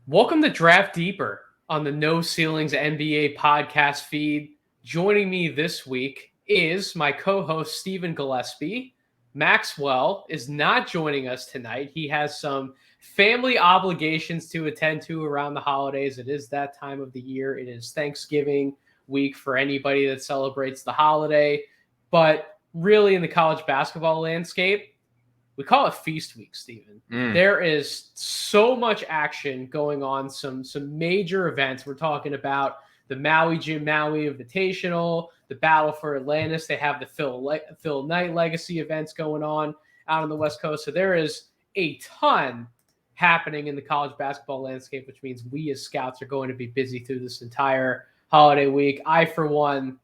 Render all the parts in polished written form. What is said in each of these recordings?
Welcome to Draft Deeper on the No Ceilings NBA podcast feed. Joining me this week is my co-host Stephen Gillespie. Maxwell is not joining us tonight. He has some family obligations to attend to around the holidays. It is that time of the year. It is Thanksgiving week for anybody that celebrates the holiday. But really, in the college basketball landscape, we call it Feast Week, Stephen. There is so much action going on, some major events. We're talking about the Jim Maui Invitational, the Battle for Atlantis. They have the Phil Knight Legacy events going on out on the West Coast. So there is a ton happening in the college basketball landscape, which means we as scouts are going to be busy through this entire holiday week. I, for one,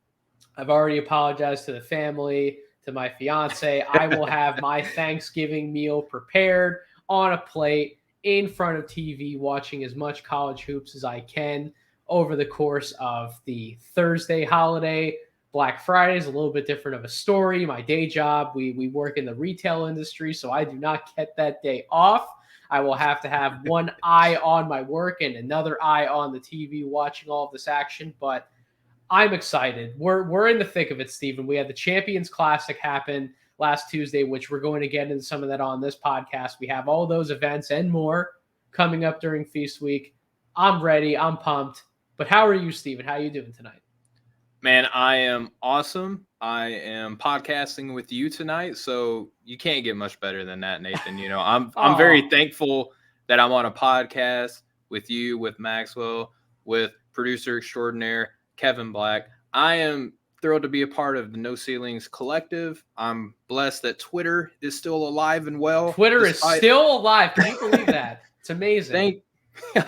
I've already apologized to the family, to my fiance. I will have my Thanksgiving meal prepared on a plate in front of TV, watching as much college hoops as I can over the course of the Thursday holiday. Black Friday is a little bit different of a story. My day job, we work in the retail industry, so I do not get that day off. I will have to have one eye on my work and another eye on the TV watching all of this action, but I'm excited. We're in the thick of it, Stephen. We had the Champions Classic happen last Tuesday, which we're going to get into some of that on this podcast. We have all those events and more coming up during Feast Week. I'm ready. I'm pumped. But how are you, Stephen? How are you doing tonight? Man, I am awesome. I am podcasting with you tonight, so you can't get much better than that, Nathan. You know, I'm very thankful that I'm on a podcast with you, with Maxwell, with producer extraordinaire Kevin Black. I am thrilled to be a part of the No Ceilings collective. I'm blessed that Twitter is still alive and well. Twitter is still alive. Can you believe that? It's amazing.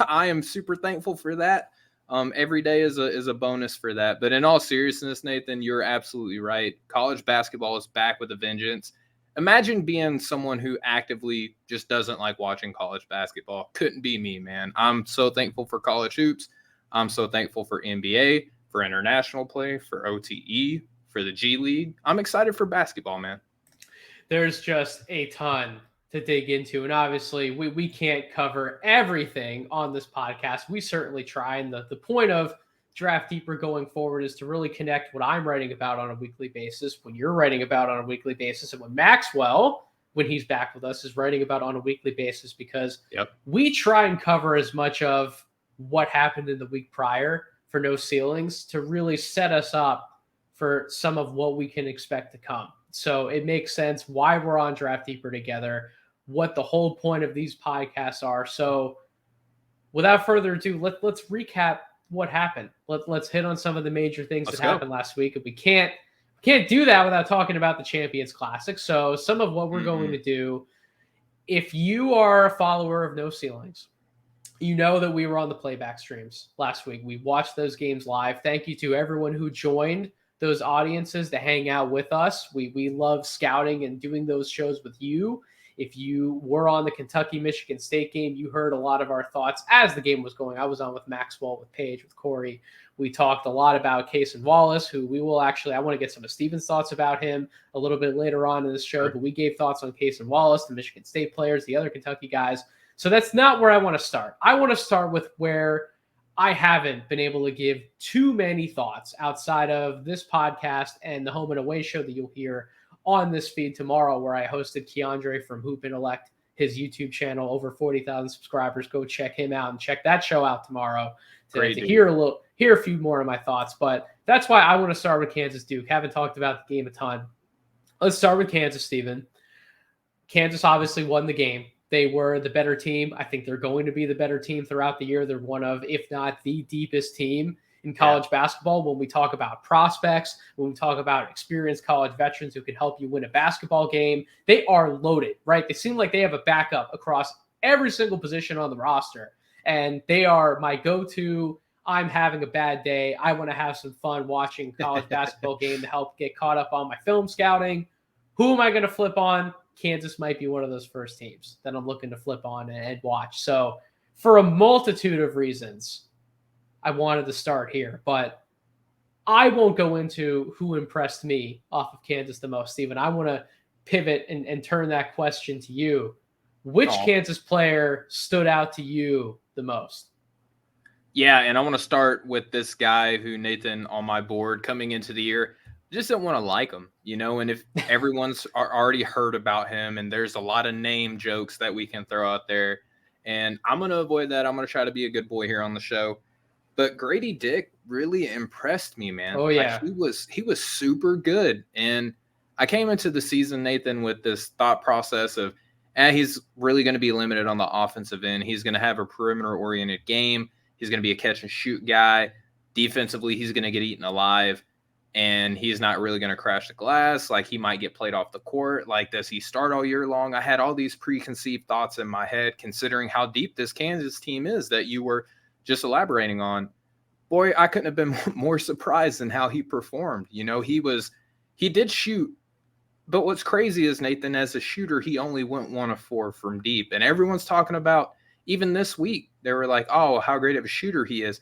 I am super thankful for that. Every day is a bonus for that. But in all seriousness, Nathan, you're absolutely right. College basketball is back with a vengeance. Imagine being someone who actively just doesn't like watching college basketball. Couldn't be me, man. I'm so thankful for college hoops. I'm so thankful for NBA, for international play, for OTE, for the G League. I'm excited for basketball, man. There's just a ton to dig into. And obviously, we can't cover everything on this podcast. We certainly try. And the point of Draft Deeper going forward is to really connect what I'm writing about on a weekly basis, when you're writing about on a weekly basis, and when Maxwell, when he's back with us, is writing about on a weekly basis, because we try and cover as much of what happened in the week prior for No Ceilings to really set us up for some of what we can expect to come. So it makes sense why we're on Draft Deeper together, what the whole point of these podcasts are. So without further ado, let's recap what happened. Let's hit on some of the major things that happened last week. And we can't do that without talking about the Champions Classic. So some of what we're going to do, if you are a follower of No Ceilings, you know that we were on the playback streams last week. We watched those games live. Thank you to everyone who joined those audiences to hang out with us. We love scouting and doing those shows with you. If you were on the Kentucky-Michigan State game, you heard a lot of our thoughts as the game was going. I was on with Maxwell, with Paige, with Corey. We talked a lot about Cason Wallace, who we will actually – I want to get some of Steven's thoughts about him a little bit later on in this show, but we gave thoughts on Cason Wallace, the Michigan State players, the other Kentucky guys. So that's not where I want to start. I want to start with where I haven't been able to give too many thoughts outside of this podcast and the home and away show that you'll hear on this feed tomorrow, where I hosted Keandre from Hoop Intellect, his YouTube channel, over 40,000 subscribers. Go check him out and check that show out tomorrow to hear a few more of my thoughts. But that's why I want to start with Kansas Duke. Haven't talked about the game a ton. Let's start with Kansas, Stephen. Kansas obviously won the game. They were the better team. I think they're going to be the better team throughout the year. They're one of, if not the deepest team in college basketball. When we talk about prospects, when we talk about experienced college veterans who can help you win a basketball game, they are loaded, right? They seem like they have a backup across every single position on the roster. And they are my go-to. I'm having a bad day. I want to have some fun watching college basketball game to help get caught up on my film scouting. Who am I going to flip on? Kansas might be one of those first teams that I'm looking to flip on and watch. So for a multitude of reasons, I wanted to start here, but I won't go into who impressed me off of Kansas the most, Stephen. I want to pivot and turn that question to you. Which Oh. Kansas player stood out to you the most? Yeah, and I want to start with this guy who Nathan on my board coming into the year. Just don't want to like him, and if everyone's already heard about him and there's a lot of name jokes that we can throw out there, and I'm going to avoid that. I'm going to try to be a good boy here on the show. But Grady Dick really impressed me, man. Oh, Like yeah. he was super good. And I came into the season, Nathan, with this thought process of he's really going to be limited on the offensive end. He's going to have a perimeter-oriented game. He's going to be a catch-and-shoot guy. Defensively, he's going to get eaten alive. And he's not really going to crash the glass. Like, he might get played off the court. Like, does he start all year long? I had all these preconceived thoughts in my head, considering how deep this Kansas team is that you were just elaborating on. Boy, I couldn't have been more surprised in how he performed. He did shoot. But what's crazy is, Nathan, as a shooter, he only went 1 of 4 from deep. And everyone's talking about, even this week, they were like, oh, how great of a shooter he is.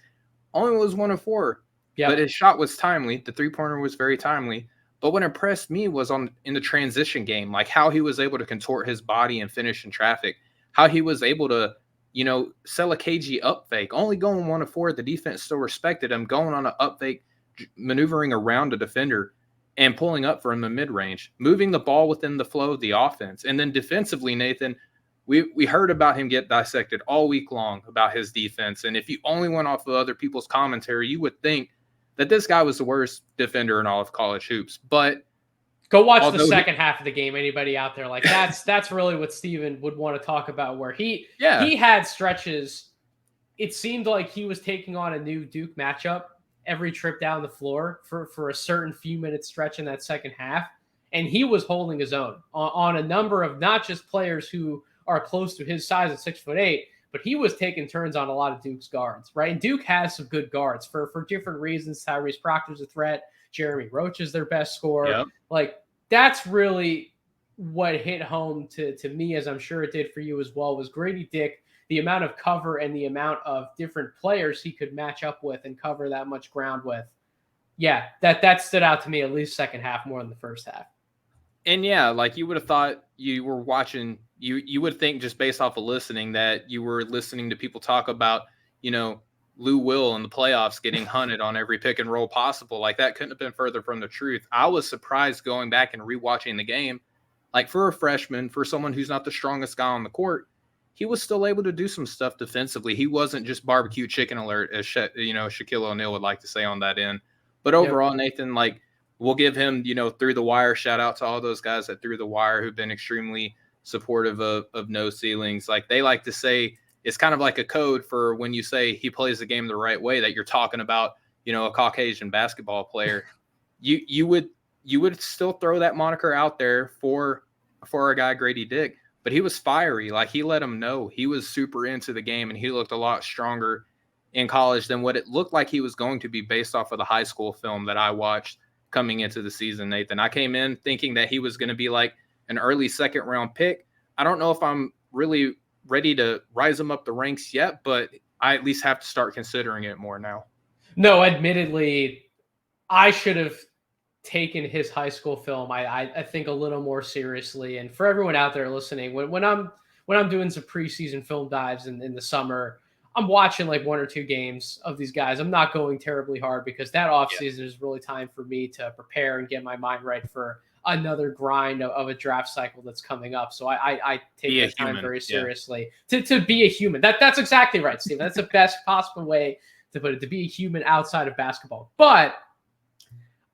Only was 1 of 4. Yep. But his shot was timely. The three-pointer was very timely. But what impressed me was in the transition game, like how he was able to contort his body and finish in traffic, how he was able to, sell a cagey up fake, only going 1 of 4. The defense still respected him, going on an up fake, maneuvering around a defender and pulling up from the mid-range, moving the ball within the flow of the offense. And then defensively, Nathan, we heard about him get dissected all week long about his defense. And if you only went off of other people's commentary, you would think that this guy was the worst defender in all of college hoops. But go watch the second half of the game. Anybody out there, like that's really what Steven would want to talk about, where he had stretches. It seemed like he was taking on a new Duke matchup every trip down the floor for a certain few minute stretch in that second half. And he was holding his own on a number of not just players who are close to his size at 6'8", but he was taking turns on a lot of Duke's guards, right? And Duke has some good guards for different reasons. Tyrese Proctor's a threat. Jeremy Roach is their best scorer. Yep. Like, that's really what hit home to me, as I'm sure it did for you as well, was Grady Dick, the amount of cover and the amount of different players he could match up with and cover that much ground with. Yeah, that stood out to me at least second half more than the first half. And yeah, like you would have thought you were watching, you would think just based off of listening that you were listening to people talk about, Lou Will in the playoffs getting hunted on every pick and roll possible. Like, that couldn't have been further from the truth. I was surprised going back and rewatching the game. Like, for a freshman, for someone who's not the strongest guy on the court, he was still able to do some stuff defensively. He wasn't just barbecue chicken alert, as Shaquille O'Neal would like to say on that end. But overall, Nathan, like, we'll give him, through the wire. Shout out to all those guys that through the wire who've been extremely supportive of no ceilings. Like, they like to say, it's kind of like a code for when you say he plays the game the right way, that you're talking about, a Caucasian basketball player. You would still throw that moniker out there for a guy, Grady Dick, but he was fiery. Like, he let him know he was super into the game, and he looked a lot stronger in college than what it looked like he was going to be based off of the high school film that I watched coming into the season, Nathan. I came in thinking that he was going to be like an early second round pick. I don't know if I'm really ready to rise him up the ranks yet, but I at least have to start considering it more now. No, admittedly, I should have taken his high school film, I think, a little more seriously. And for everyone out there listening, when I'm doing some preseason film dives in the summer, I'm watching like 1 or 2 games of these guys. I'm not going terribly hard because that offseason is really time for me to prepare and get my mind right for another grind of a draft cycle that's coming up. So I take that time very seriously to be a human. That's exactly right, Steve. That's the best possible way to put it, to be a human outside of basketball. But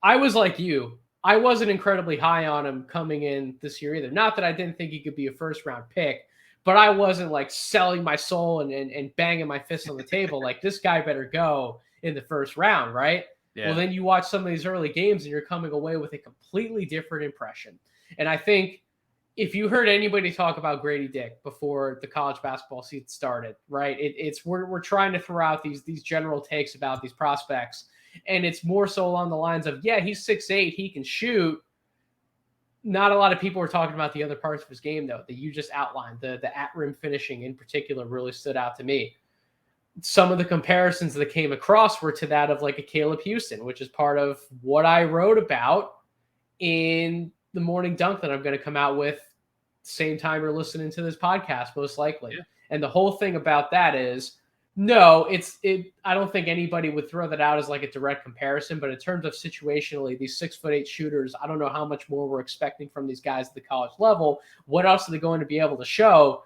I was like you. I wasn't incredibly high on him coming in this year either. Not that I didn't think he could be a first-round pick, but I wasn't like selling my soul and banging my fist on the table like, this guy better go in the first round, right? Yeah. Well, then you watch some of these early games and you're coming away with a completely different impression. And I think if you heard anybody talk about Grady Dick before the college basketball season started, right, we're trying to throw out these general takes about these prospects. And it's more so along the lines of, yeah, he's 6'8", he can shoot. Not a lot of people were talking about the other parts of his game, though, that you just outlined. The at-rim finishing in particular really stood out to me. Some of the comparisons that came across were to that of like a Caleb Houston, which is part of what I wrote about in the morning dunk that I'm going to come out with same time you're listening to this podcast, most likely. Yeah. And the whole thing about that is, no, I don't think anybody would throw that out as like a direct comparison, but in terms of situationally, these 6'8" shooters, I don't know how much more we're expecting from these guys at the college level. What else are they going to be able to show?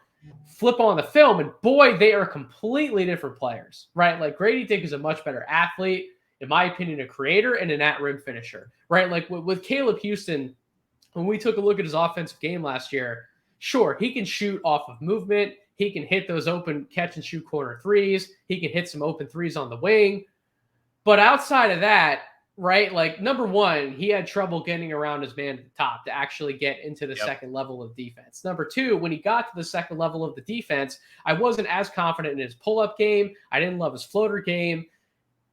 Flip on the film, and boy, they are completely different players, right? Like Grady Dick is a much better athlete, in my opinion, a creator and an at-rim finisher, right? Like with Caleb Houston, when we took a look at his offensive game last year, sure, he can shoot off of movement. He can hit those open catch and shoot corner threes. He can hit some open threes on the wing. But outside of that, right, like number one, he had trouble getting around his man at the top to actually get into the second level of defense. Number two, when he got to the second level of the defense, I wasn't as confident in his pull-up game. I didn't love his floater game.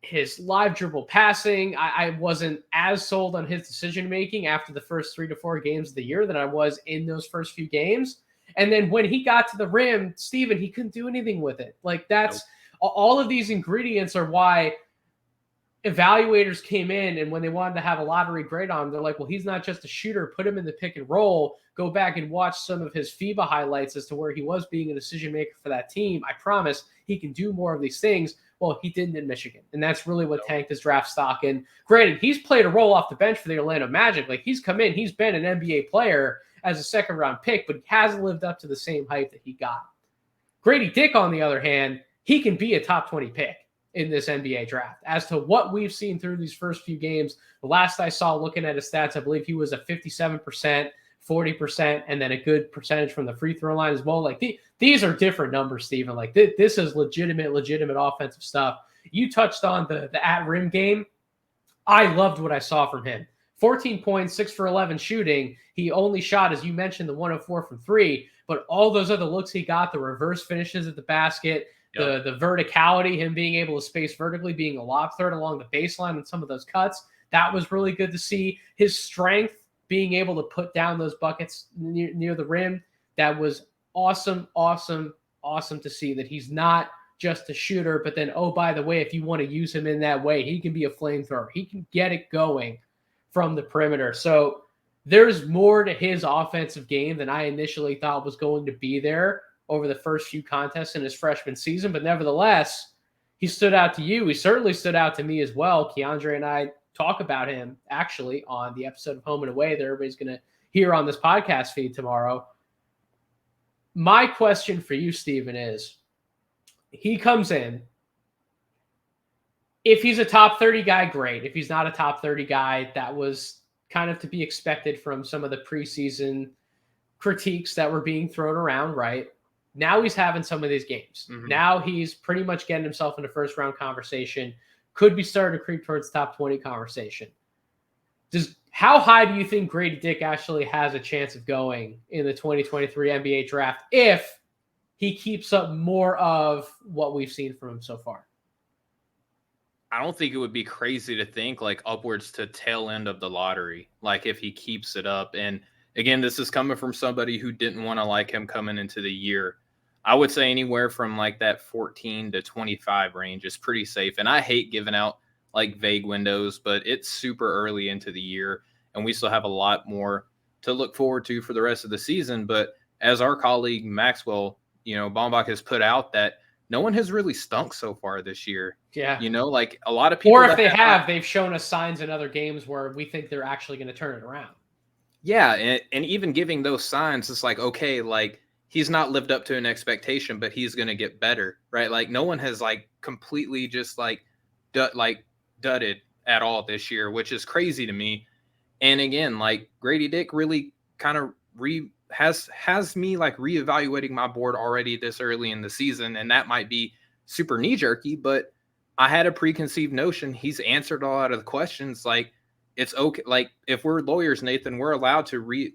His live dribble passing, I wasn't as sold on his decision-making after the first 3 to 4 games of the year than I was in those first few games. And then when he got to the rim, Steven, he couldn't do anything with it. Like that's all of these ingredients are why evaluators came in, and when they wanted to have a lottery grade on him, they're like, well, he's not just a shooter. Put him in the pick and roll. Go back and watch some of his FIBA highlights as to where he was being a decision maker for that team. I promise he can do more of these things. Well, he didn't in Michigan, and that's really what tanked his draft stock. And granted, he's played a role off the bench for the Orlando Magic. Like he's come in, he's been an NBA player as a second-round pick, but he hasn't lived up to the same hype that he got. Grady Dick, on the other hand, he can be a top 20 pick in this NBA draft. As to what we've seen through these first few games, the last I saw looking at his stats, I believe he was a 57%, 40%, and then a good percentage from the free throw line as well. Like these are different numbers, Stephen. Like this is legitimate offensive stuff. You touched on the at-rim game. I loved what I saw from him. 14 points, 6 for 11 shooting. He only shot, as you mentioned, the 104 from 3, but all those other looks he got, the reverse finishes at the basket, the verticality, him being able to space vertically, being a lob threat along the baseline and some of those cuts, that was really good to see. His strength, being able to put down those buckets near the rim, that was awesome to see that he's not just a shooter, but then, oh, by the way, if you want to use him in that way, he can be a flamethrower. He can get it going from the perimeter. So there's more to his offensive game than I initially thought was going to be there over the first few contests in his freshman season. But nevertheless, he stood out to you. He certainly stood out to me as well. Keandre and I talk about him actually on the episode of Home and Away that everybody's going to hear on this podcast feed tomorrow. My question for you, Stephen, is he comes in. If he's a top 30 guy, great. If he's not a top 30 guy, that was kind of to be expected from some of the preseason critiques that were being thrown around, right? Now he's having some of these games. Mm-hmm. Now he's pretty much getting himself in a first-round conversation. Could be starting to creep towards top 20 conversation. How high do you think Grady Dick actually has a chance of going in the 2023 NBA draft if he keeps up more of what we've seen from him so far? I don't think it would be crazy to think like upwards to tail end of the lottery, like if he keeps it up. And again, this is coming from somebody who didn't want to like him coming into the year. I would say anywhere from like that 14 to 25 range is pretty safe. And I hate giving out like vague windows, but it's super early into the year and we still have a lot more to look forward to for the rest of the season. But as our colleague Maxwell, Baumbach has put out that no one has really stunk so far this year. Yeah. Like a lot of people. Or if they have, they've shown us signs in other games where we think they're actually going to turn it around. Yeah. And even giving those signs, it's like, okay, like he's not lived up to an expectation, but he's going to get better, right? Like no one has like completely just like dudded at all this year, which is crazy to me. And again, like Grady Dick really kind of has me like reevaluating my board already this early in the season. And that might be super knee jerky, but I had a preconceived notion. He's answered a lot of the questions. Like it's okay. Like if we're lawyers, Nathan, we're allowed to we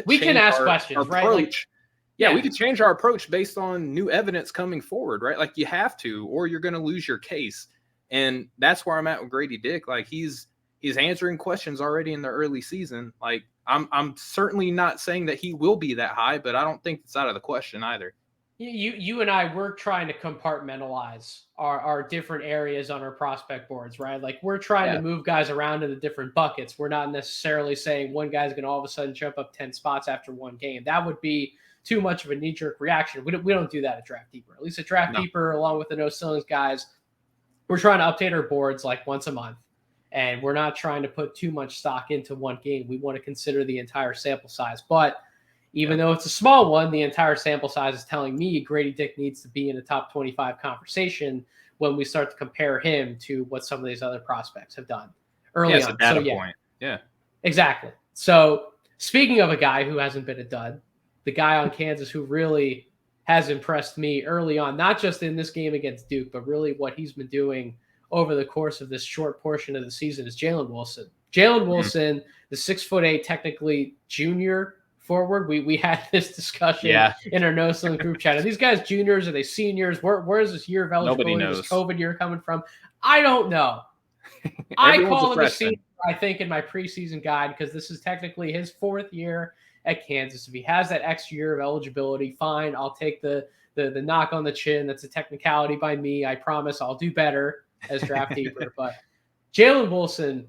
can ask questions, right? Like, yeah, we could change our approach based on new evidence coming forward, right? Like you have to, or you're going to lose your case. And that's where I'm at with Grady Dick. Like he's answering questions already in the early season. Like I'm certainly not saying that he will be that high, but I don't think it's out of the question either. You and I, we're trying to compartmentalize our different areas on our prospect boards, right? Like we're trying to Yeah. move guys around in the different buckets. We're not necessarily saying one guy's going to all of a sudden jump up 10 spots after one game. That would be too much of a knee-jerk reaction. We don't do that at Draft Deeper. At least at Draft No. Deeper, along with the No Ceilings guys, we're trying to update our boards like once a month. And we're not trying to put too much stock into one game. We want to consider the entire sample size. But even though it's a small one, the entire sample size is telling me Grady Dick needs to be in a top 25 conversation when we start to compare him to what some of these other prospects have done early on. It's a data point. Yeah. Exactly. So speaking of a guy who hasn't been a dud, the guy on Kansas who really has impressed me early on, not just in this game against Duke, but really what he's been doing over the course of this short portion of the season is Jalen Wilson. Jalen Wilson, the 6'8", technically junior forward. We had this discussion in our No Ceiling group chat. Are these guys juniors? Are they seniors? Where is this year of eligibility? Nobody knows. This COVID year coming from? I don't know. I call him a senior, I think, in my preseason guide because this is technically his 4th year at Kansas. If he has that extra year of eligibility, fine. I'll take the knock on the chin. That's a technicality by me. I promise I'll do better as Draft Deeper. But Jalen Wilson,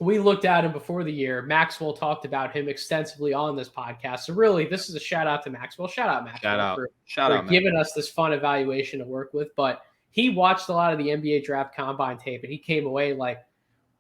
we looked at him before the year. Maxwell talked about him extensively on this podcast. So really, this is a shout out to Maxwell. Shout out Maxwell for giving us this fun evaluation to work with. But he watched a lot of the NBA draft combine tape and he came away like,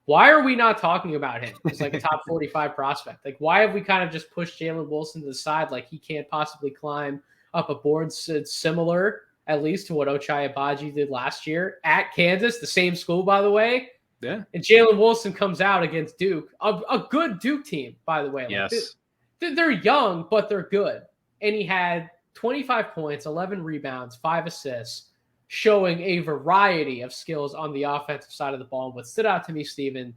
why are we not talking about him? He's like a top 45 prospect. Like, why have we kind of just pushed Jalen Wilson to the side? Like he can't possibly climb up a board similar, at least to what Ochai Agbaji did last year at Kansas, the same school, by the way. Yeah. And Jalen Wilson comes out against Duke, a good Duke team, by the way. Yes. Like they're young, but they're good. And he had 25 points, 11 rebounds, 5 assists, showing a variety of skills on the offensive side of the ball. And what stood out to me, Steven,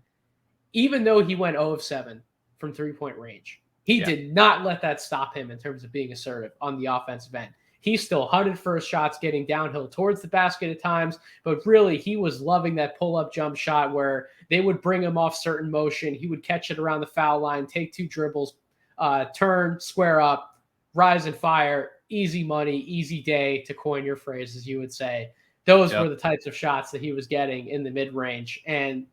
even though he went 0 of 7 from three-point range, he did not let that stop him in terms of being assertive on the offensive end. He still hunted for his shots, getting downhill towards the basket at times, but really he was loving that pull-up jump shot where they would bring him off certain motion. He would catch it around the foul line, take 2 dribbles, turn, square up, rise and fire, easy money, easy day, to coin your phrase, as you would say. Those were the types of shots that he was getting in the mid-range. And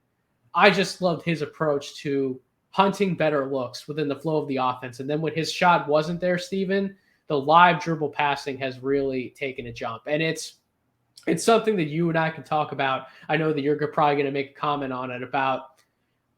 I just loved his approach to hunting better looks within the flow of the offense. And then when his shot wasn't there, Steven, the live dribble passing has really taken a jump. And it's something that you and I can talk about. I know that you're probably going to make a comment on it about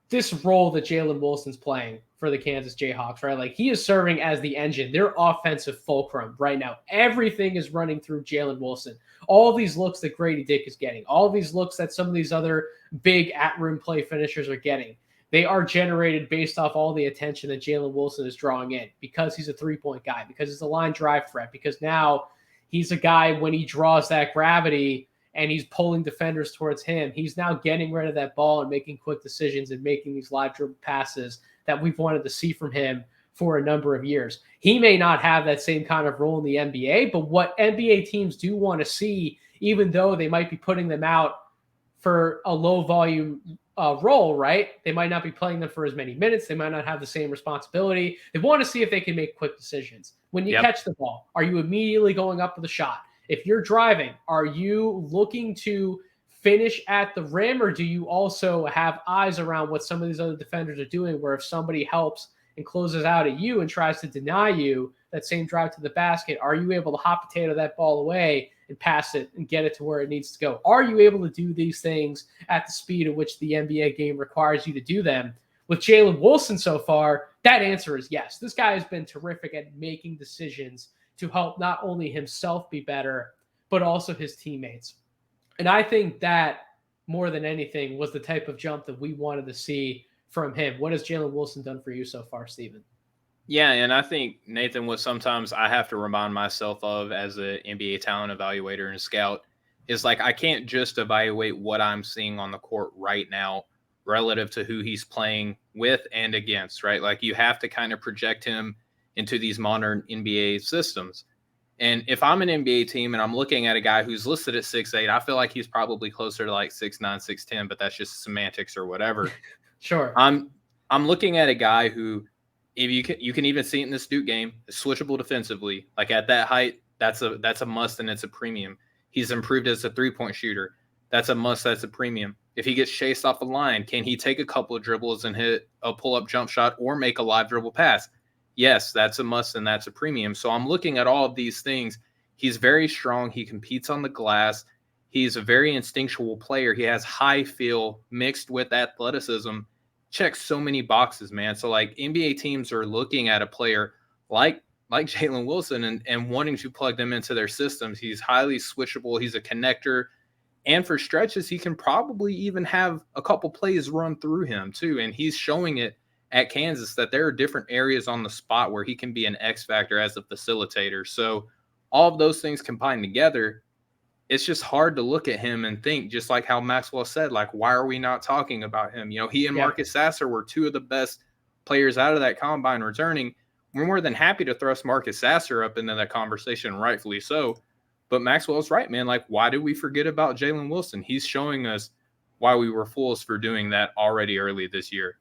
this role that Jalen Wilson's playing for the Kansas Jayhawks, right? Like he is serving as the engine, their offensive fulcrum right now. Everything is running through Jalen Wilson. All these looks that Grady Dick is getting, all these looks that some of these other big at-rim play finishers are getting, they are generated based off all the attention that Jalen Wilson is drawing in because he's a three-point guy, because he's a line drive threat, because now he's a guy when he draws that gravity and he's pulling defenders towards him, he's now getting rid of that ball and making quick decisions and making these live dribble passes that we've wanted to see from him for a number of years. He may not have that same kind of role in the NBA, but what NBA teams do want to see, even though they might be putting them out for a low volume role, right? They might not be playing them for as many minutes. They might not have the same responsibility. They want to see if they can make quick decisions. When you catch the ball, are you immediately going up with a shot? If you're driving, are you looking to finish at the rim, or do you also have eyes around what some of these other defenders are doing, where if somebody helps and closes out at you and tries to deny you that same drive to the basket, are you able to hot potato that ball away and pass it and get it to where it needs to go? Are you able to do these things at the speed at which the NBA game requires you to do them? With Jalen Wilson so far, that answer is yes. This guy has been terrific at making decisions to help not only himself be better, but also his teammates. And I think that, more than anything, was the type of jump that we wanted to see from him. What has Jalen Wilson done for you so far, Steven? Yeah, and I think, Nathan, what sometimes I have to remind myself of as an NBA talent evaluator and scout is like I can't just evaluate what I'm seeing on the court right now relative to who he's playing with and against, right? Like you have to kind of project him into these modern NBA systems. And if I'm an NBA team and I'm looking at a guy who's listed at 6'8", I feel like he's probably closer to like 6'9", 6'10", but that's just semantics or whatever. Sure. I'm looking at a guy who, if you can even see it in this Duke game, is switchable defensively. Like at that height, That's a must, and it's a premium. He's improved as a 3-point shooter. That's a must. That's a premium. If he gets chased off the line, can he take a couple of dribbles and hit a pull-up jump shot or make a live dribble pass? Yes, that's a must, and that's a premium. So I'm looking at all of these things. He's very strong. He competes on the glass. He's a very instinctual player. He has high feel mixed with athleticism. Checks so many boxes, man. So like NBA teams are looking at a player like Jalen Wilson and wanting to plug them into their systems. He's highly switchable. He's a connector. And for stretches, he can probably even have a couple plays run through him too. And he's showing it at Kansas that there are different areas on the spot where he can be an X factor as a facilitator. So all of those things combined together, it's just hard to look at him and think, just like how Maxwell said, like, why are we not talking about him? You know, he and Marcus Sasser were two of the best players out of that combine returning. We're more than happy to thrust Marcus Sasser up into that conversation, rightfully so. But Maxwell's right, man. Like, why did we forget about Jalen Wilson? He's showing us why we were fools for doing that already early this year.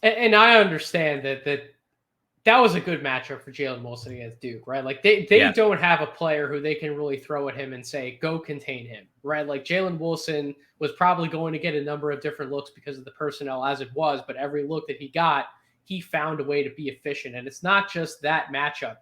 And I understand that was a good matchup for Jalen Wilson against Duke, right? Like they don't have a player who they can really throw at him and say, go contain him, right? Like Jalen Wilson was probably going to get a number of different looks because of the personnel as it was, but every look that he got, he found a way to be efficient. And it's not just that matchup.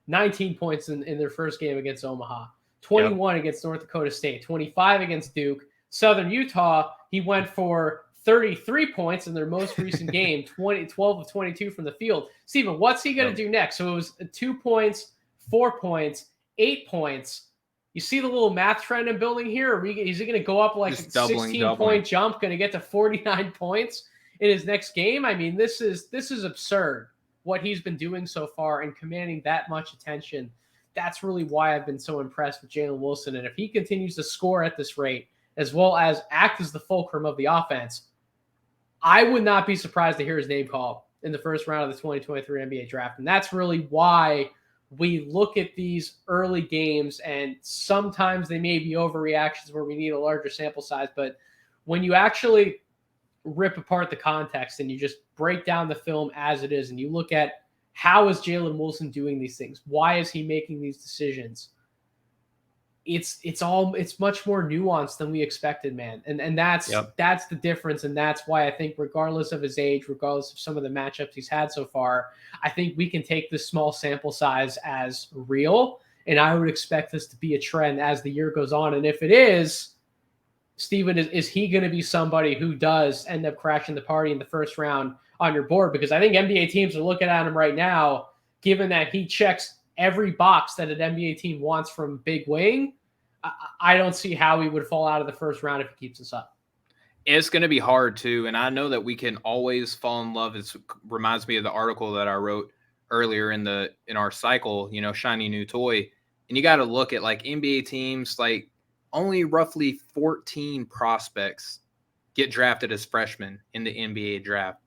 19 points in their first game against Omaha, 21 against North Dakota State, 25 against Duke. Southern Utah, he went for 33 points in their most recent game, 12 of 22 from the field. Steven, what's he going to do next? So it was 2 points, 4 points, 8 points. You see the little math trend I'm building here? Is he going to go up like a 16-point jump, going to get to 49 points in his next game? I mean, this is absurd what he's been doing so far and commanding that much attention. That's really why I've been so impressed with Jalen Wilson. And if he continues to score at this rate, as well as act as the fulcrum of the offense, I would not be surprised to hear his name called in the first round of the 2023 NBA draft. And that's really why we look at these early games, and sometimes they may be overreactions where we need a larger sample size. But when you actually rip apart the context and you just break down the film as it is, and you look at how is Jalen Wilson doing these things? Why is he making these decisions? It's much more nuanced than we expected, man. And that's the difference. And that's why I think regardless of his age, regardless of some of the matchups he's had so far, I think we can take this small sample size as real. And I would expect this to be a trend as the year goes on. And if it is, Steven, is he going to be somebody who does end up crashing the party in the first round on your board? Because I think NBA teams are looking at him right now, given that he checks every box that an NBA team wants from big wing. I don't see how he would fall out of the first round if he keeps this up. It's going to be hard too. And I know that we can always fall in love. It reminds me of the article that I wrote earlier in our cycle, you know, shiny new toy. And you got to look at like NBA teams, like only roughly 14 prospects get drafted as freshmen in the NBA draft.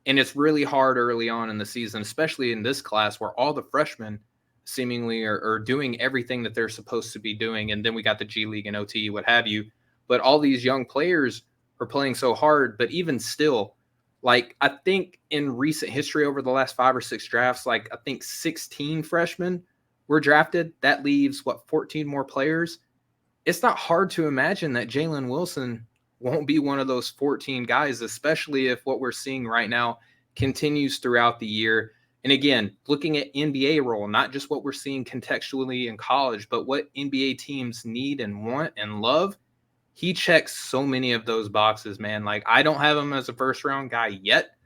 And it's really hard early on in the season, especially in this class where all the freshmen seemingly are doing everything that they're supposed to be doing. And then we got the G League and OT, what have you. But all these young players are playing so hard. But even still, like I think in recent history over the last 5 or 6 drafts, like I think 16 freshmen were drafted. That leaves, 14 more players? It's not hard to imagine that Jalen Wilson won't be one of those 14 guys, especially if what we're seeing right now continues throughout the year. And again, looking at NBA role, not just what we're seeing contextually in college, but what NBA teams need and want and love. He checks so many of those boxes, man. Like I don't have him as a first round guy yet,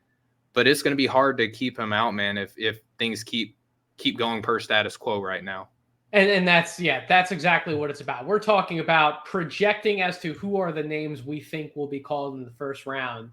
but it's going to be hard to keep him out, man, if things keep going per status quo right now. And that's exactly what it's about. We're talking about projecting as to who are the names we think will be called in the first round.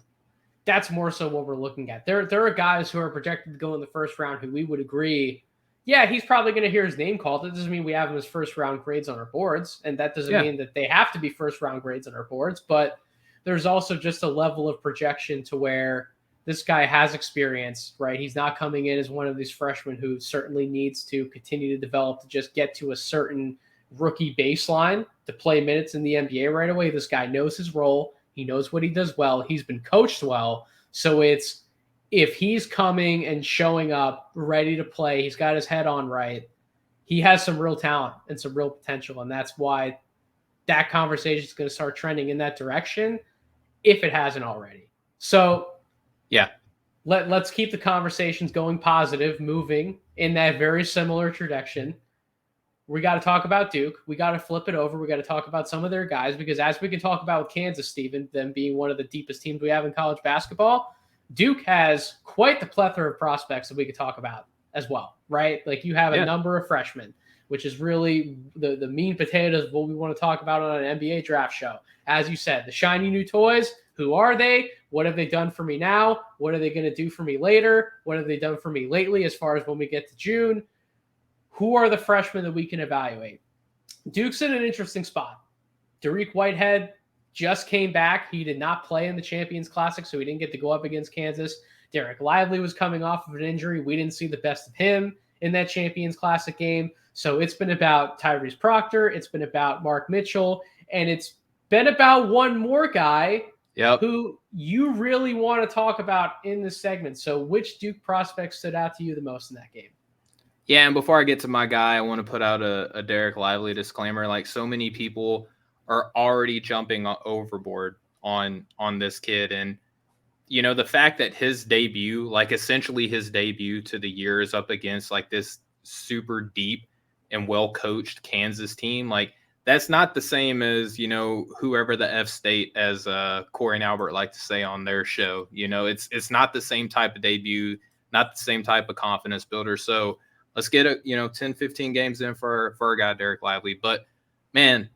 That's more so what we're looking at. There are guys who are projected to go in the first round who we would agree, yeah, he's probably going to hear his name called. That doesn't mean we have him as first round grades on our boards. And that doesn't mean that they have to be first round grades on our boards. But there's also just a level of projection to where this guy has experience, right? He's not coming in as one of these freshmen who certainly needs to continue to develop to just get to a certain rookie baseline to play minutes in the NBA right away. This guy knows his role. He knows what he does well. He's been coached well. So it's, if he's coming and showing up ready to play, he's got his head on right, he has some real talent and some real potential, and that's why that conversation is going to start trending in that direction if it hasn't already. So yeah, let's keep the conversations going positive, moving in that very similar direction. We got to talk about Duke. We got to flip it over. We got to talk about some of their guys, because as we can talk about with Kansas, Stephen, them being one of the deepest teams we have in college basketball, Duke has quite the plethora of prospects that we could talk about as well, right? Like you have a number of freshmen, which is really the mean potatoes of what we want to talk about on an NBA draft show. As you said, the shiny new toys. Who are they? What have they done for me now? What are they going to do for me later? What have they done for me lately as far as when we get to June? Who are the freshmen that we can evaluate? Duke's in an interesting spot. Dariq Whitehead just came back. He did not play in the Champions Classic, so he didn't get to go up against Kansas. Derek Lively was coming off of an injury. We didn't see the best of him in that Champions Classic game. So it's been about Tyrese Proctor. It's been about Mark Mitchell. And it's been about one more guy who you really want to talk about in this segment. So which Duke prospect stood out to you the most in that game? Yeah, and before I get to my guy, I want to put out a Derek Lively disclaimer. Like, so many people are already jumping overboard on this kid. And, you know, the fact that his debut, like essentially his debut to the year, is up against like this super deep and well-coached Kansas team, like that's not the same as, you know, whoever the F State, as Corey and Albert like to say on their show. You know, it's not the same type of debut, not the same type of confidence builder. So let's get 10, 15 games in for our guy, Derek Lively. But, man,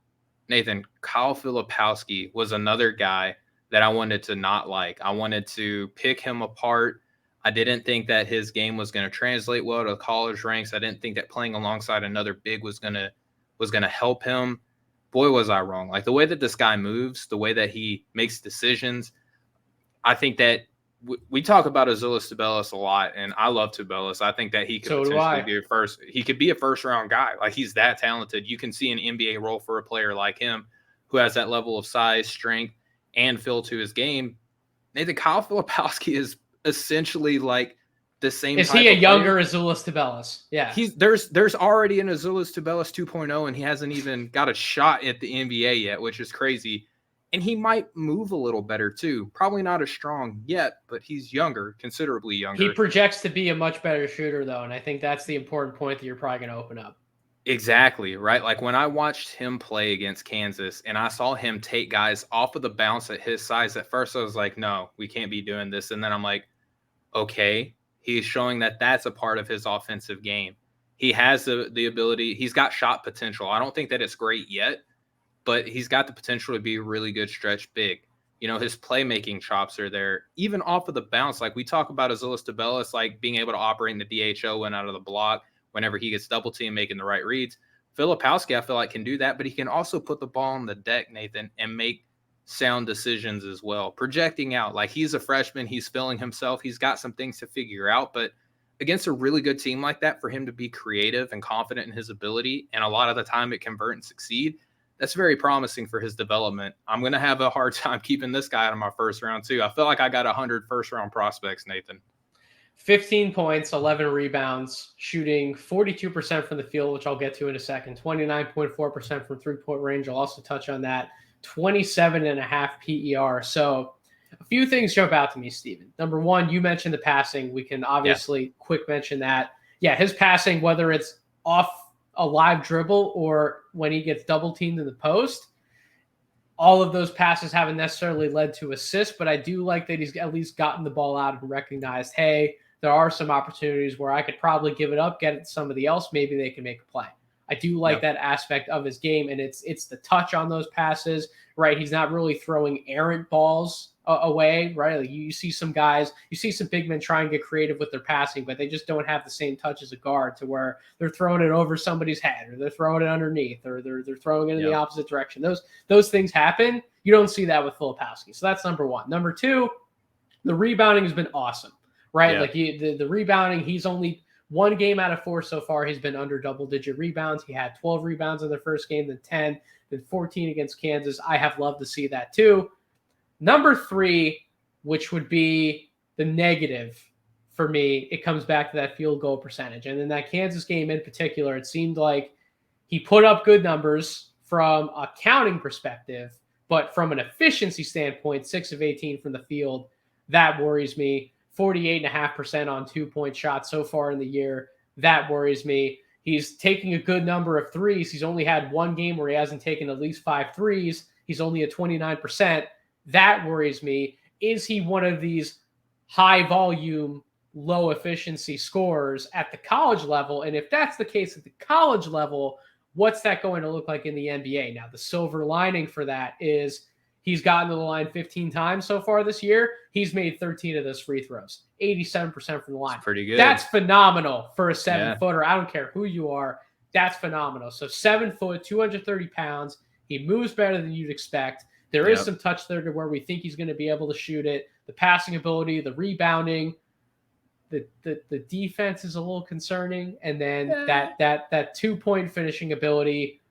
Nathan, Kyle Filipowski was another guy that I wanted to not like. I wanted to pick him apart. I didn't think that his game was going to translate well to college ranks. I didn't think that playing alongside another big was going to help him. Boy, was I wrong. Like, the way that this guy moves, the way that he makes decisions, I think that we talk about Azuolas Tubelis a lot, and I love Tubelis. I think that he could potentially be a first-round guy. Like, he's that talented. You can see an NBA role for a player like him who has that level of size, strength, and feel to his game. Nathan, Kyle Filipowski is essentially like the same. Is he a younger Azuolas Tubelis? Yeah. There's already an Azuolas Tubelis 2.0, and he hasn't even got a shot at the NBA yet, which is crazy. And he might move a little better too. Probably not as strong yet, but he's younger, considerably younger. He projects to be a much better shooter, though, and I think that's the important point that you're probably going to open up. Exactly, right? Like, when I watched him play against Kansas and I saw him take guys off of the bounce at his size, at first I was like, no, we can't be doing this. And then I'm like, okay, he's showing that that's a part of his offensive game. He has the ability. He's got shot potential. I don't think that it's great yet, but he's got the potential to be a really good stretch big. You know, his playmaking chops are there, even off of the bounce. Like, we talk about Azuolas Tubelis, like being able to operate in the DHO and out of the block whenever he gets double team, making the right reads. Filipowski, I feel like, can do that, but he can also put the ball on the deck, Nathan, and make sound decisions as well. Projecting out, like, he's a freshman, he's feeling himself, he's got some things to figure out, but against a really good team like that, for him to be creative and confident in his ability, and a lot of the time it convert and succeed, that's very promising for his development. I'm going to have a hard time keeping this guy out of my first round too. I feel like I got 100 first-round prospects, Nathan. 15 points, 11 rebounds, shooting 42% from the field, which I'll get to in a second, 29.4% from three-point range. I'll also touch on that. 27.5 PER. So a few things jump out to me, Steven. Number one, you mentioned the passing. We can obviously quick mention that. Yeah, his passing, whether it's off a live dribble or when he gets double teamed in the post, all of those passes haven't necessarily led to assists, but I do like that he's at least gotten the ball out and recognized, hey, there are some opportunities where I could probably give it up, get it to somebody else. Maybe they can make a play. I do like that aspect of his game, and it's the touch on those passes, right? He's not really throwing errant balls away, right? Like, you see some guys, you see some big men try and get creative with their passing, but they just don't have the same touch as a guard, to where they're throwing it over somebody's head, or they're throwing it underneath, or they're throwing it in the opposite direction. Those things happen. You don't see that with Filipowski. So that's number one. Number two, the rebounding has been awesome, right? Like, the rebounding, he's only one game out of 4 so far. He's been under double-digit rebounds. He had 12 rebounds in the first game, then 10, then 14 against Kansas. I have loved to see that, too. Number 3, which would be the negative for me, it comes back to that field goal percentage. And in that Kansas game in particular, it seemed like he put up good numbers from a counting perspective, but from an efficiency standpoint, 6 of 18 from the field, that worries me. 48.5% on 2-point shots so far in the year. That worries me. He's taking a good number of threes. He's only had one game where he hasn't taken at least 5 threes. He's only at 29%. That worries me. Is he one of these high volume, low efficiency scorers at the college level? And if that's the case at the college level, what's that going to look like in the NBA? Now, the silver lining for that is he's gotten to the line 15 times so far this year. He's made 13 of those free throws, 87% from the line. That's pretty good. That's phenomenal for a 7-footer. I don't care who you are. That's phenomenal. So 7 foot, 230 pounds. He moves better than you'd expect. There is some touch there to where we think he's going to be able to shoot it. The passing ability, the rebounding, the defense is a little concerning. And then that 2-point finishing ability.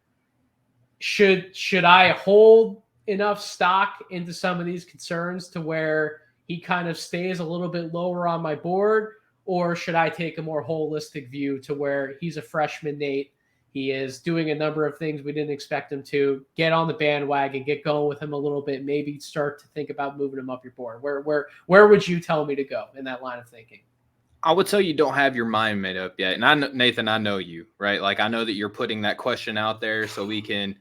Should I hold enough stock into some of these concerns to where he kind of stays a little bit lower on my board? Or should I take a more holistic view to where he's a freshman, Nate? He is doing a number of things we didn't expect him to. Get on the bandwagon, get going with him a little bit, maybe start to think about moving him up your board. Where would you tell me to go in that line of thinking? I would tell you don't have your mind made up yet. And Nathan, I know you, right? Like I know that you're putting that question out there so we can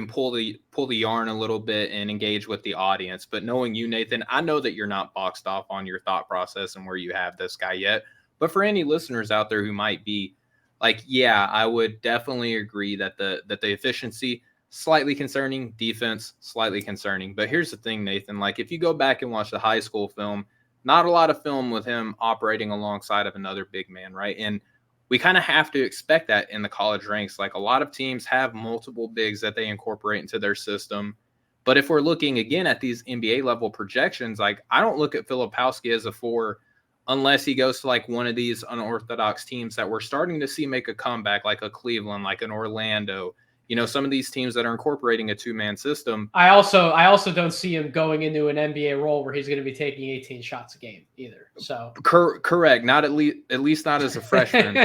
pull the yarn a little bit and engage with the audience. But knowing you, Nathan, I know that you're not boxed off on your thought process and where you have this guy yet. But for any listeners out there who might be like, yeah, I would definitely agree that the efficiency slightly concerning, defense slightly concerning. But here's the thing, Nathan, like if you go back and watch the high school film, not a lot of film with him operating alongside of another big man, right? And we kind of have to expect that in the college ranks. Like a lot of teams have multiple bigs that they incorporate into their system. But if we're looking again at these NBA level projections, like I don't look at Filipowski as a 4 unless he goes to like one of these unorthodox teams that we're starting to see make a comeback, like a Cleveland, like an Orlando, you know, some of these teams that are incorporating a 2-man system. I also don't see him going into an NBA role where he's going to be taking 18 shots a game either. So correct. Not at least not as a freshman.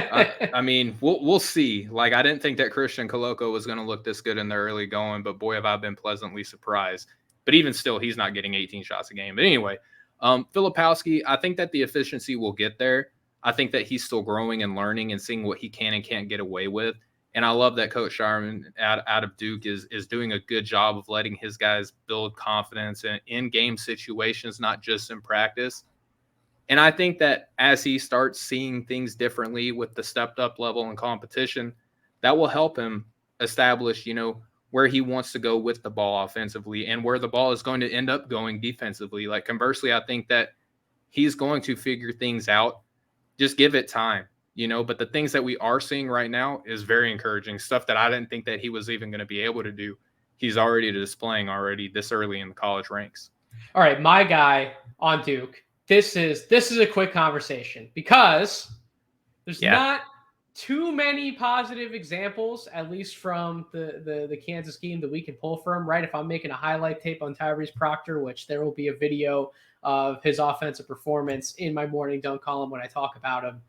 I mean, we'll see. Like, I didn't think that Christian Coloco was going to look this good in the early going, but boy, have I been pleasantly surprised. But even still, he's not getting 18 shots a game. But anyway, Filipowski, I think that the efficiency will get there. I think that he's still growing and learning and seeing what he can and can't get away with. And I love that Coach Sharman out of Duke is doing a good job of letting his guys build confidence in game situations, not just in practice. And I think that as he starts seeing things differently with the stepped up level in competition, that will help him establish, you know, where he wants to go with the ball offensively and where the ball is going to end up going defensively. Like conversely, I think that he's going to figure things out. Just give it time. You know, but the things that we are seeing right now is very encouraging. Stuff that I didn't think that he was even going to be able to do. He's already displaying this early in the college ranks. All right, my guy on Duke. This is a quick conversation because there's not too many positive examples, at least from the Kansas game that we can pull from, right? If I'm making a highlight tape on Tyrese Proctor, which there will be a video of his offensive performance in my morning dunk column when I talk about him.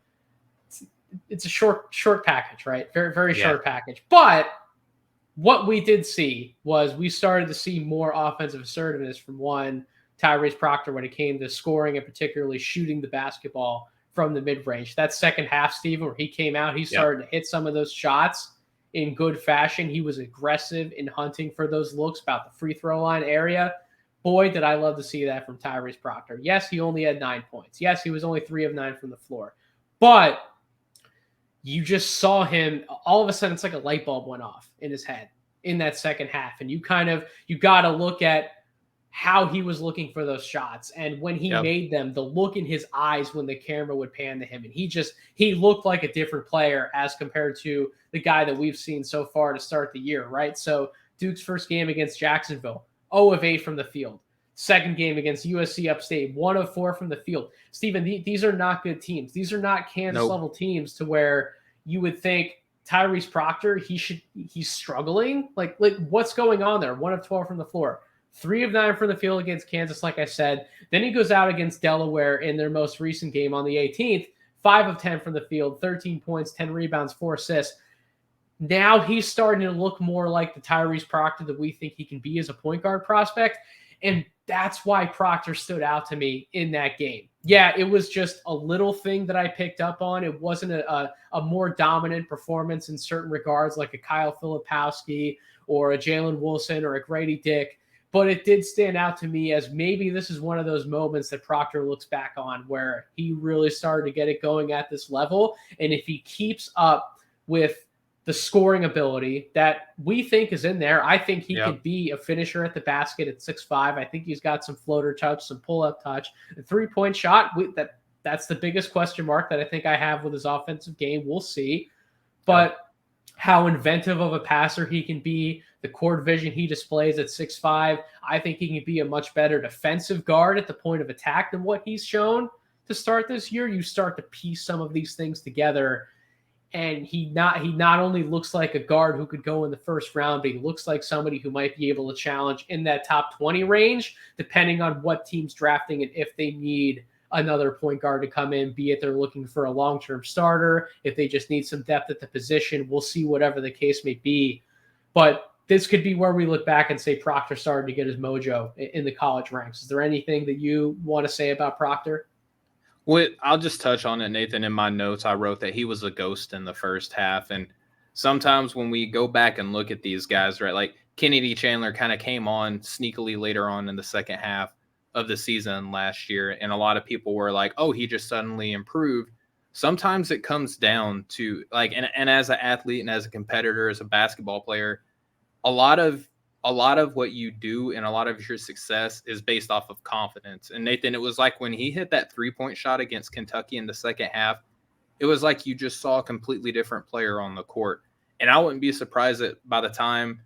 It's a short package, right? Very, very short package. But what we did see was we started to see more offensive assertiveness from Tyrese Proctor when it came to scoring and particularly shooting the basketball from the mid-range. That second half, Steven, where he came out, he started to hit some of those shots in good fashion. He was aggressive in hunting for those looks about the free throw line area. Boy, did I love to see that from Tyrese Proctor. Yes, he only had 9 points. Yes, he was only 3 of 9 from the floor. But you just saw him, all of a sudden, it's like a light bulb went off in his head in that second half. And you got to look at how he was looking for those shots. And when he made them, the look in his eyes when the camera would pan to him. And he looked like a different player as compared to the guy that we've seen so far to start the year, right? So Duke's first game against Jacksonville, 0 of 8 from the field. Second game against USC Upstate, 1 of 4 from the field. Steven, these are not good teams. These are not Kansas-level teams to where you would think Tyrese Proctor, he's struggling. Like what's going on there? 1 of 12 from the floor. 3 of 9 from the field against Kansas, like I said. Then he goes out against Delaware in their most recent game on the 18th, 5 of 10 from the field, 13 points, 10 rebounds, 4 assists. Now he's starting to look more like the Tyrese Proctor that we think he can be as a point guard prospect. And that's why Proctor stood out to me in that game. Yeah, it was just a little thing that I picked up on. It wasn't a more dominant performance in certain regards, like a Kyle Filipowski or a Jalen Wilson or a Grady Dick. But it did stand out to me as maybe this is one of those moments that Proctor looks back on where he really started to get it going at this level. And if he keeps up with the scoring ability that we think is in there, I think he could be a finisher at the basket at 6'5". I think he's got some floater touch, some pull-up touch. The three-point shot, that's the biggest question mark that I think I have with his offensive game. We'll see. But how inventive of a passer he can be, the court vision he displays at 6'5", I think he can be a much better defensive guard at the point of attack than what he's shown to start this year. You start to piece some of these things together, and he not only looks like a guard who could go in the first round, but he looks like somebody who might be able to challenge in that top 20 range, depending on what team's drafting and if they need another point guard to come in, be it they're looking for a long-term starter, if they just need some depth at the position. We'll see, whatever the case may be. But this could be where we look back and say Proctor started to get his mojo in the college ranks. Is there anything that you want to say about Proctor? Well, I'll just touch on it, Nathan. In my notes, I wrote that he was a ghost in the first half. And sometimes when we go back and look at these guys, right, like Kennedy Chandler kind of came on sneakily later on in the second half of the season last year. And a lot of people were like, oh, he just suddenly improved. Sometimes it comes down to like, and as an athlete and as a competitor, as a basketball player, a lot of what you do and a lot of your success is based off of confidence. And Nathan, it was like when he hit that 3-point shot against Kentucky in the second half, it was like you just saw a completely different player on the court. And I wouldn't be surprised that by the time,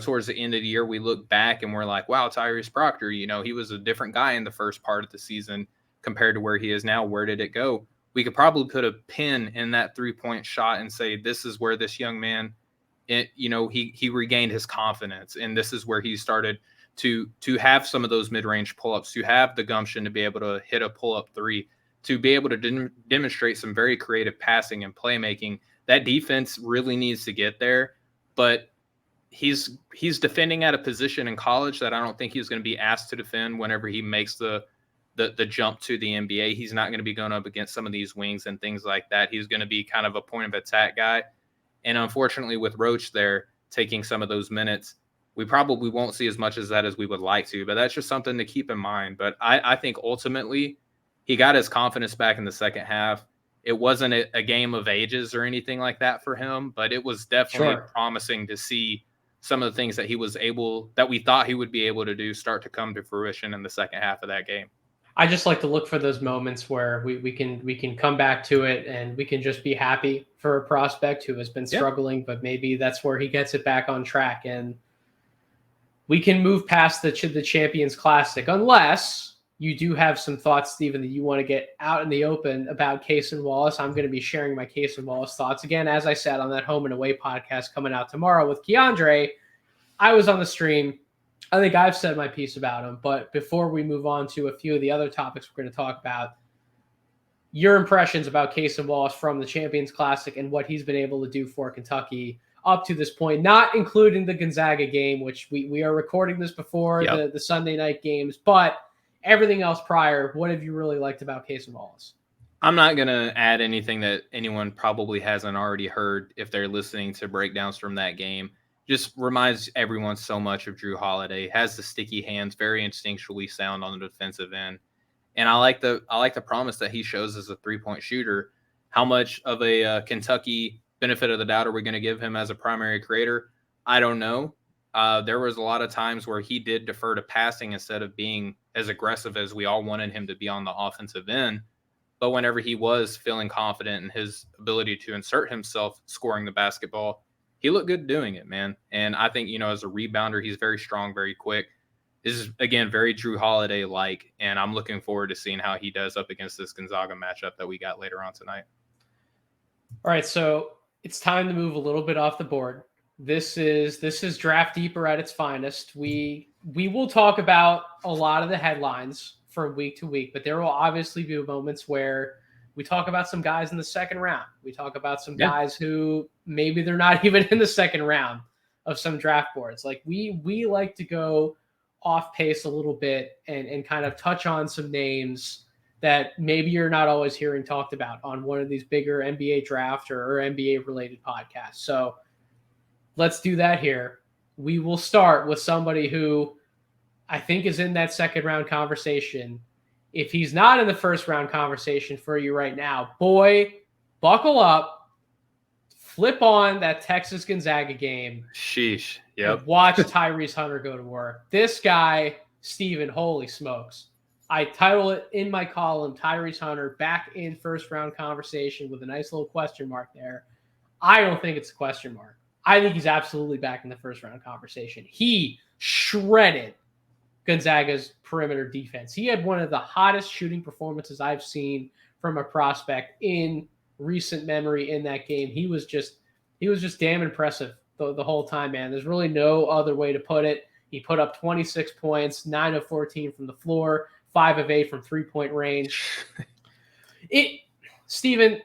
towards the end of the year, we look back and we're like, wow, Tyrese Proctor, he was a different guy in the first part of the season compared to where he is now. Where did it go? We could probably put a pin in that 3-point shot and say, this is where this young man, he regained his confidence, and this is where he started to have some of those mid-range pull-ups, to have the gumption to be able to hit a pull-up three, to be able to demonstrate some very creative passing and playmaking. That defense really needs to get there, but he's defending at a position in college that I don't think he's going to be asked to defend whenever he makes the jump to the NBA. He's not going to be going up against some of these wings and things like that. He's going to be kind of a point of attack guy. And unfortunately, with Roach there taking some of those minutes, we probably won't see as much as that as we would like to. But that's just something to keep in mind. But I think ultimately he got his confidence back in the second half. It wasn't a game of ages or anything like that for him, but it was definitely promising to see some of the things that we thought he would be able to do start to come to fruition in the second half of that game. I just like to look for those moments where we can come back to it and we can just be happy for a prospect who has been struggling, but maybe that's where he gets it back on track and we can move past the Champions Classic, unless you do have some thoughts, Stephen, that you want to get out in the open about Cason Wallace. I'm going to be sharing my Cason Wallace thoughts again, as I said, on that Home and Away podcast coming out tomorrow with Keandre. I was on the stream. I think I've said my piece about him, but before we move on to a few of the other topics we're going to talk about, your impressions about Cason Wallace from the Champions Classic and what he's been able to do for Kentucky up to this point, not including the Gonzaga game, which we are recording this before the Sunday night games, but everything else prior. What have you really liked about Cason Wallace? I'm not going to add anything that anyone probably hasn't already heard if they're listening to breakdowns from that game. Just reminds everyone so much of Drew Holiday. Has the sticky hands, very instinctually sound on the defensive end, and I like the promise that he shows as a 3-point shooter. How much of a Kentucky benefit of the doubt are we going to give him as a primary creator? I don't know. There was a lot of times where he did defer to passing instead of being as aggressive as we all wanted him to be on the offensive end. But whenever he was feeling confident in his ability to insert himself scoring the basketball, he looked good doing it, man. And I think, as a rebounder, he's very strong, very quick. This is, again, very Drew Holiday-like, and I'm looking forward to seeing how he does up against this Gonzaga matchup that we got later on tonight. All right, so it's time to move a little bit off the board. This is Draft Deeper at its finest. We we will talk about a lot of the headlines from week to week, but there will obviously be moments where we talk about some guys in the second round. We talk about some guys who maybe they're not even in the second round of some draft boards. Like we like to go off pace a little bit and kind of touch on some names that maybe you're not always hearing talked about on one of these bigger NBA draft or NBA related podcasts. So let's do that here. We will start with somebody who I think is in that second round conversation. If he's not in the first round conversation for you right now, boy, buckle up, flip on that Texas Gonzaga game. Sheesh. Yep. And watch Tyrese Hunter go to work. This guy, Steven, holy smokes. I title it in my column, Tyrese Hunter back in first round conversation with a nice little question mark there. I don't think it's a question mark. I think he's absolutely back in the first round conversation. He shredded Gonzaga's perimeter defense. He had one of the hottest shooting performances I've seen from a prospect in recent memory in that game. He was just damn impressive the whole time, man. There's really no other way to put it. He put up 26 points, 9 of 14 from the floor, 5 of 8 from three-point range. Steven,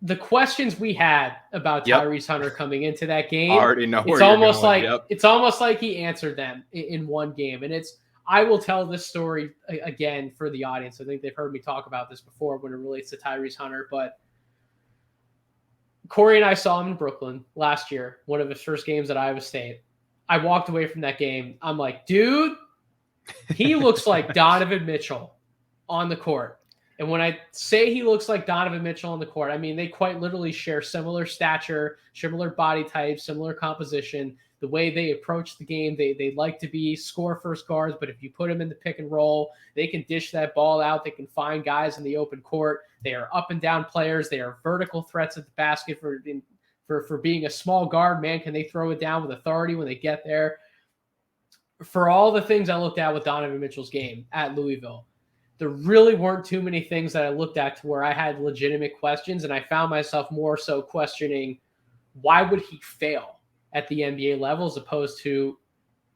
the questions we had about Tyrese Hunter coming into that game. I already know where it's you're almost going. like it's almost like he answered them in one game. And I will tell this story again for the audience. I think they've heard me talk about this before when it relates to Tyrese Hunter, but Corey and I saw him in Brooklyn last year, one of his first games at Iowa State. I walked away from that game. I'm like, dude, he looks like Donovan Mitchell on the court. And when I say he looks like Donovan Mitchell on the court, I mean they quite literally share similar stature, similar body type, similar composition. The way they approach the game, they like to be score first guards, but if you put them in the pick and roll, they can dish that ball out. They can find guys in the open court. They are up and down players. They are vertical threats at the basket for being a small guard. Man, can they throw it down with authority when they get there? For all the things I looked at with Donovan Mitchell's game at Louisville, there really weren't too many things that I looked at to where I had legitimate questions, and I found myself more so questioning why would he fail at the NBA level as opposed to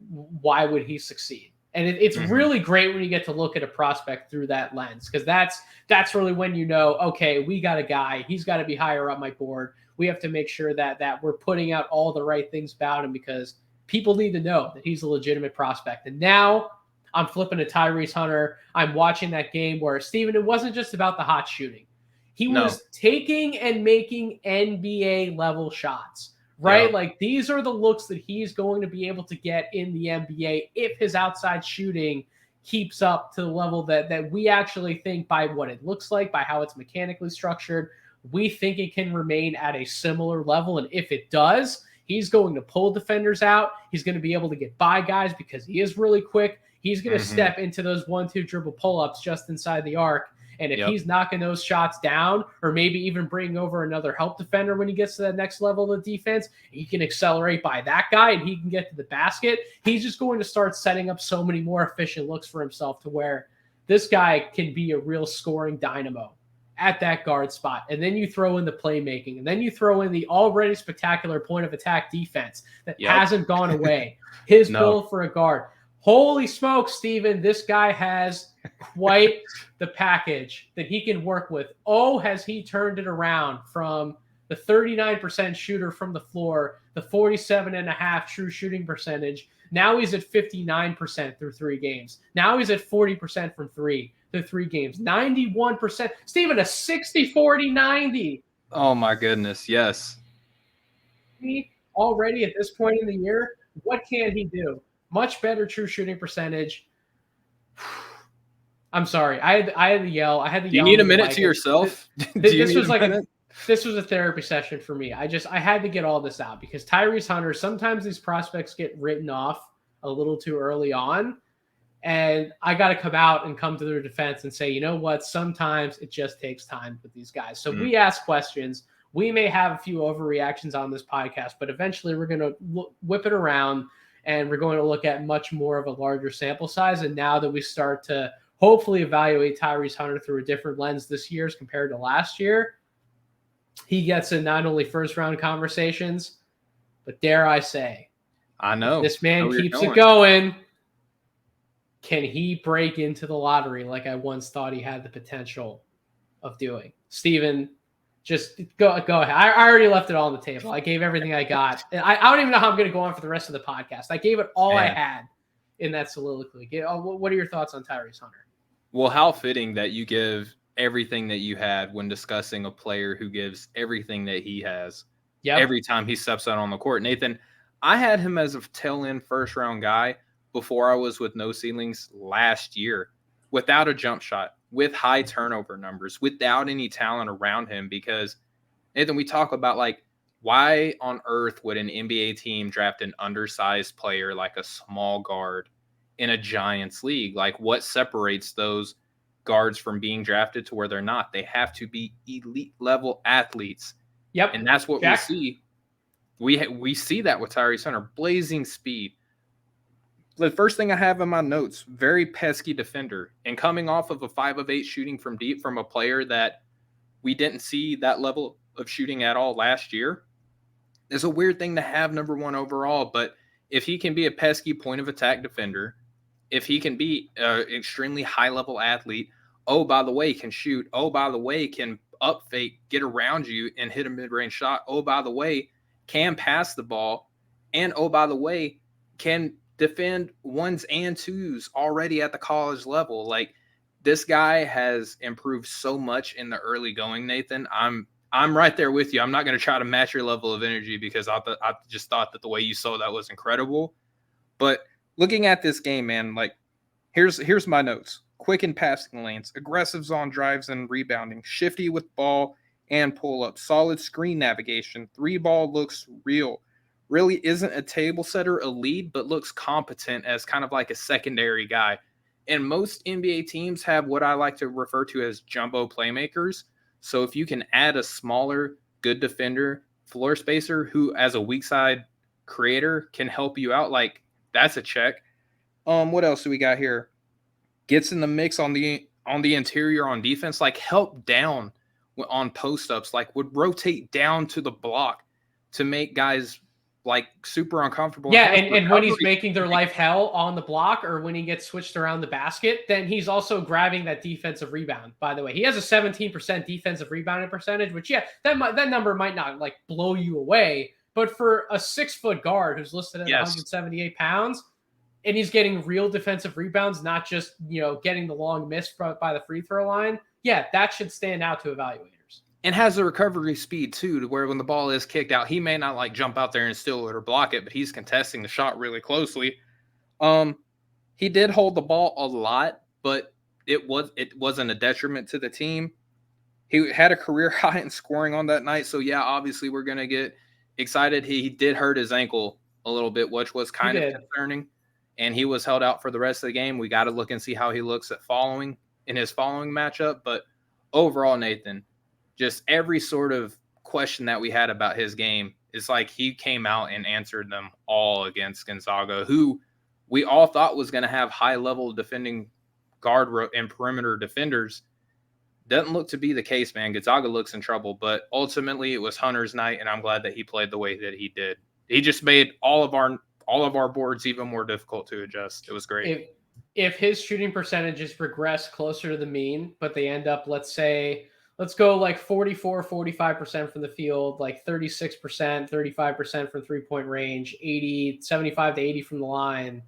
why would he succeed? And it's really great when you get to look at a prospect through that lens, because that's really when you know, okay, we got a guy. He's got to be higher up my board. We have to make sure that we're putting out all the right things about him because people need to know that he's a legitimate prospect. And now I'm flipping to Tyrese Hunter. I'm watching that game where, Steven, it wasn't just about the hot shooting. He was taking and making NBA-level shots. Right? Yep. Like these are the looks that he's going to be able to get in the NBA if his outside shooting keeps up to the level that we actually think by what it looks like, by how it's mechanically structured, we think it can remain at a similar level. And if it does, he's going to pull defenders out. He's going to be able to get by guys because he is really quick. He's going to step into those 1-2 dribble pull-ups just inside the arc. And if he's knocking those shots down or maybe even bringing over another help defender when he gets to that next level of defense, he can accelerate by that guy and he can get to the basket. He's just going to start setting up so many more efficient looks for himself to where this guy can be a real scoring dynamo at that guard spot. And then you throw in the playmaking, and then you throw in the already spectacular point of attack defense that hasn't gone away. His build for a guard. Holy smokes, Steven, this guy has quite the package that he can work with. Oh, has he turned it around from the 39% shooter from the floor, the 47.5 true shooting percentage. Now he's at 59% through 3 games. Now he's at 40% from 3 through 3 games. 91%. Steven, a 60-40-90. Oh, my goodness. Yes. Already at this point in the year, what can he do? Much better true shooting percentage. I'm sorry. I had to yell. Do you need a minute to yourself? This was a therapy session for me. I had to get all this out because Tyrese Hunter, sometimes these prospects get written off a little too early on. And I got to come out and come to their defense and say, you know what? Sometimes it just takes time with these guys. So we ask questions. We may have a few overreactions on this podcast, but eventually we're going to whip it around and we're going to look at much more of a larger sample size. And now that we start to hopefully evaluate Tyrese Hunter through a different lens this year as compared to last year, he gets in not only first-round conversations, but dare I say, I know this man keeps it going. can he break into the lottery like I once thought he had the potential of doing? Steven, just go ahead. I already left it all on the table. I gave everything I got. I don't even know how I'm going to go on for the rest of the podcast. I gave it all I had in that soliloquy. What are your thoughts on Tyrese Hunter? Well, how fitting that you give everything that you had when discussing a player who gives everything that he has every time he steps out on the court. Nathan, I had him as a tail-end first-round guy before I was with No Ceilings last year, without a jump shot, with high turnover numbers, without any talent around him. Because, Nathan, we talk about, like, why on earth would an NBA team draft an undersized player like a small guard in a Giants league? Like, what separates those guards from being drafted to where they're not? They have to be elite level athletes. Yep. And that's what we see. We see that with Tyrese Hunter, blazing speed. The first thing I have in my notes, very pesky defender. And coming off of a 5 of 8 shooting from deep from a player that we didn't see that level of shooting at all last year, is a weird thing to have number 1 overall. But if he can be a pesky point of attack defender, if he can be an extremely high level athlete, oh, by the way, can shoot, oh, by the way, can up fake, get around you and hit a mid-range shot, oh, by the way, can pass the ball, and oh, by the way, can defend 1s and 2s already at the college level. Like, this guy has improved so much in the early going, Nathan. I'm right there with you. I'm not going to try to match your level of energy because I just thought that the way you saw that was incredible. But looking at this game, man, like, here's my notes. Quick in passing lanes, aggressive on drives and rebounding, shifty with ball and pull-up, solid screen navigation, 3-ball looks real. Really isn't a table setter, a lead, but looks competent as kind of like a secondary guy. And most NBA teams have what I like to refer to as jumbo playmakers. So if you can add a smaller, good defender, floor spacer, who as a weak side creator can help you out, like, that's a check. What else do we got here? Gets in the mix on the interior on defense, like help down on post-ups, like would rotate down to the block to make guys like super uncomfortable. Yeah, and when he's making their life hell on the block or when he gets switched around the basket, then he's also grabbing that defensive rebound. By the way, he has a 17% defensive rebounding percentage, which, yeah, that number might not like blow you away, but for a 6-foot guard who's listed at 178 pounds, and he's getting real defensive rebounds, not just, getting the long miss by the free throw line. Yeah, that should stand out to evaluators. And has the recovery speed, too, to where when the ball is kicked out, he may not, like, jump out there and steal it or block it, but he's contesting the shot really closely. He did hold the ball a lot, but it wasn't a detriment to the team. He had a career high in scoring on that night, so, yeah, obviously we're going to get excited. He did hurt his ankle a little bit, which was kind of concerning. And he was held out for the rest of the game. We got to look and see how he looks in his following matchup. But overall, Nathan, just every sort of question that we had about his game, it's like he came out and answered them all against Gonzaga, who we all thought was going to have high-level defending guard and perimeter defenders. Doesn't look to be the case, man. Gonzaga looks in trouble. But ultimately, it was Hunter's night, and I'm glad that he played the way that he did. He just made all of our boards even more difficult to adjust. It was great. If his shooting percentages progress closer to the mean, but they end up, let's go like 44, 45% from the field, like 36%, 35% from 3-point range, 75 to 80 from the line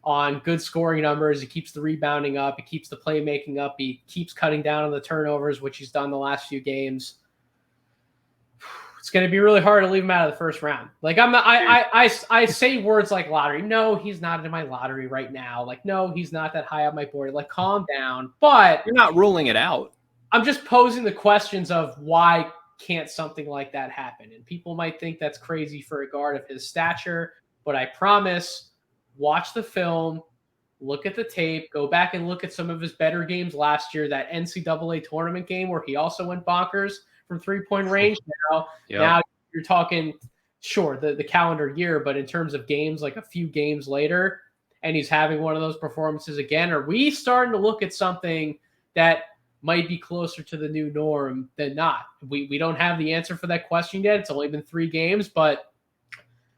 on good scoring numbers. He keeps the rebounding up. He keeps the playmaking up. He keeps cutting down on the turnovers, which he's done the last few games. It's going to be really hard to leave him out of the first round. Like, I say words like lottery. No, he's not in my lottery right now. Like, no, he's not that high on my board. Like, calm down. But you're not ruling it out. I'm just posing the questions of why can't something like that happen? And people might think that's crazy for a guard of his stature, but I promise, watch the film, look at the tape, go back and look at some of his better games last year, that NCAA tournament game where he also went bonkers from 3-point range. Now you're talking, sure, the calendar year, but in terms of games, like a few games later, and he's having one of those performances again, are we starting to look at something that might be closer to the new norm than not? We don't have the answer for that question yet. It's only been 3 games, but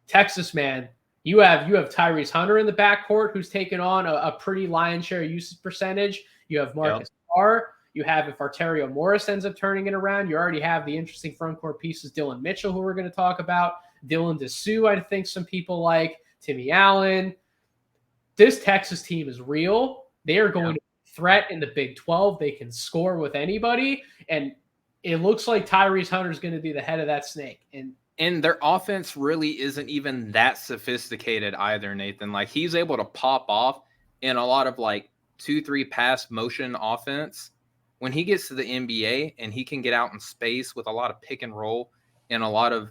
Texas, man, You have Tyrese Hunter in the backcourt, who's taken on a pretty lion's share usage percentage. You have Marcus Carr. You have, if Arterio Morris ends up turning it around, you already have the interesting front court pieces, Dylan Mitchell, who we're going to talk about, Dylan Dessou, I think some people like, Timmy Allen. This Texas team is real. They are going to threat in the Big 12. They can score with anybody. And it looks like Tyrese Hunter is going to be the head of that snake. And their offense really isn't even that sophisticated either, Nathan. Like, he's able to pop off in a lot of like 2-3 pass motion offense. When he gets to the NBA and he can get out in space with a lot of pick and roll and a lot of,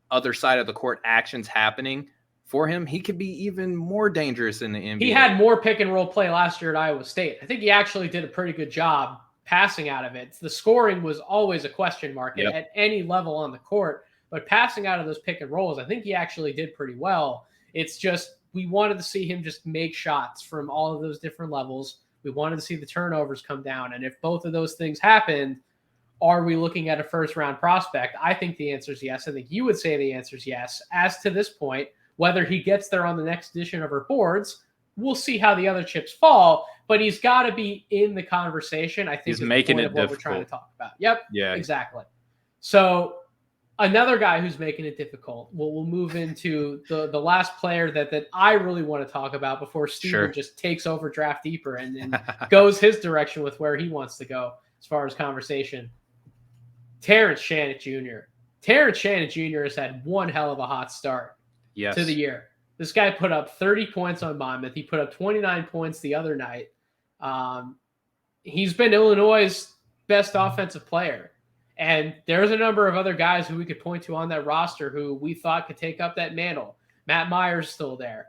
other side of the court actions happening for him, he could be even more dangerous in the NBA. He had more pick and roll play last year at Iowa State. I think he actually did a pretty good job passing out of it. The scoring was always a question mark at any level on the court, but passing out of those pick and rolls, I think he actually did pretty well. It's just, we wanted to see him just make shots from all of those different levels. We wanted to see the turnovers come down. And if both of those things happened, are we looking at a first-round prospect? I think the answer is yes. I think you would say the answer is yes. As to this point, whether he gets there on the next edition of our boards, we'll see how the other chips fall. But he's got to be in the conversation. I think he's making it difficult. What we're trying to talk about. Yep. Yeah. Exactly. So another guy who's making it difficult. We'll move into the last player that I really want to talk about before Steven just takes over Draft Deeper and goes his direction with where he wants to go as far as conversation. Terrence Shannon Jr. Terrence Shannon Jr. has had one hell of a hot start to the year. This guy put up 30 points on Monmouth. He put up 29 points the other night. He's been Illinois' best offensive player. And there's a number of other guys who we could point to on that roster who we thought could take up that mantle. Matt Myers still there.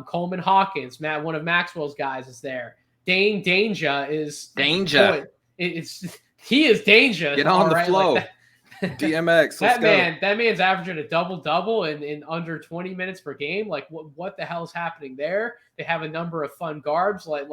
Coleman Hawkins, one of Maxwell's guys, is there. Dane Danger is Danger. He is danger. Get on the flow. Like DMX. That man's averaging a double in under 20 minutes per game. Like what the hell is happening there? They have a number of fun guards like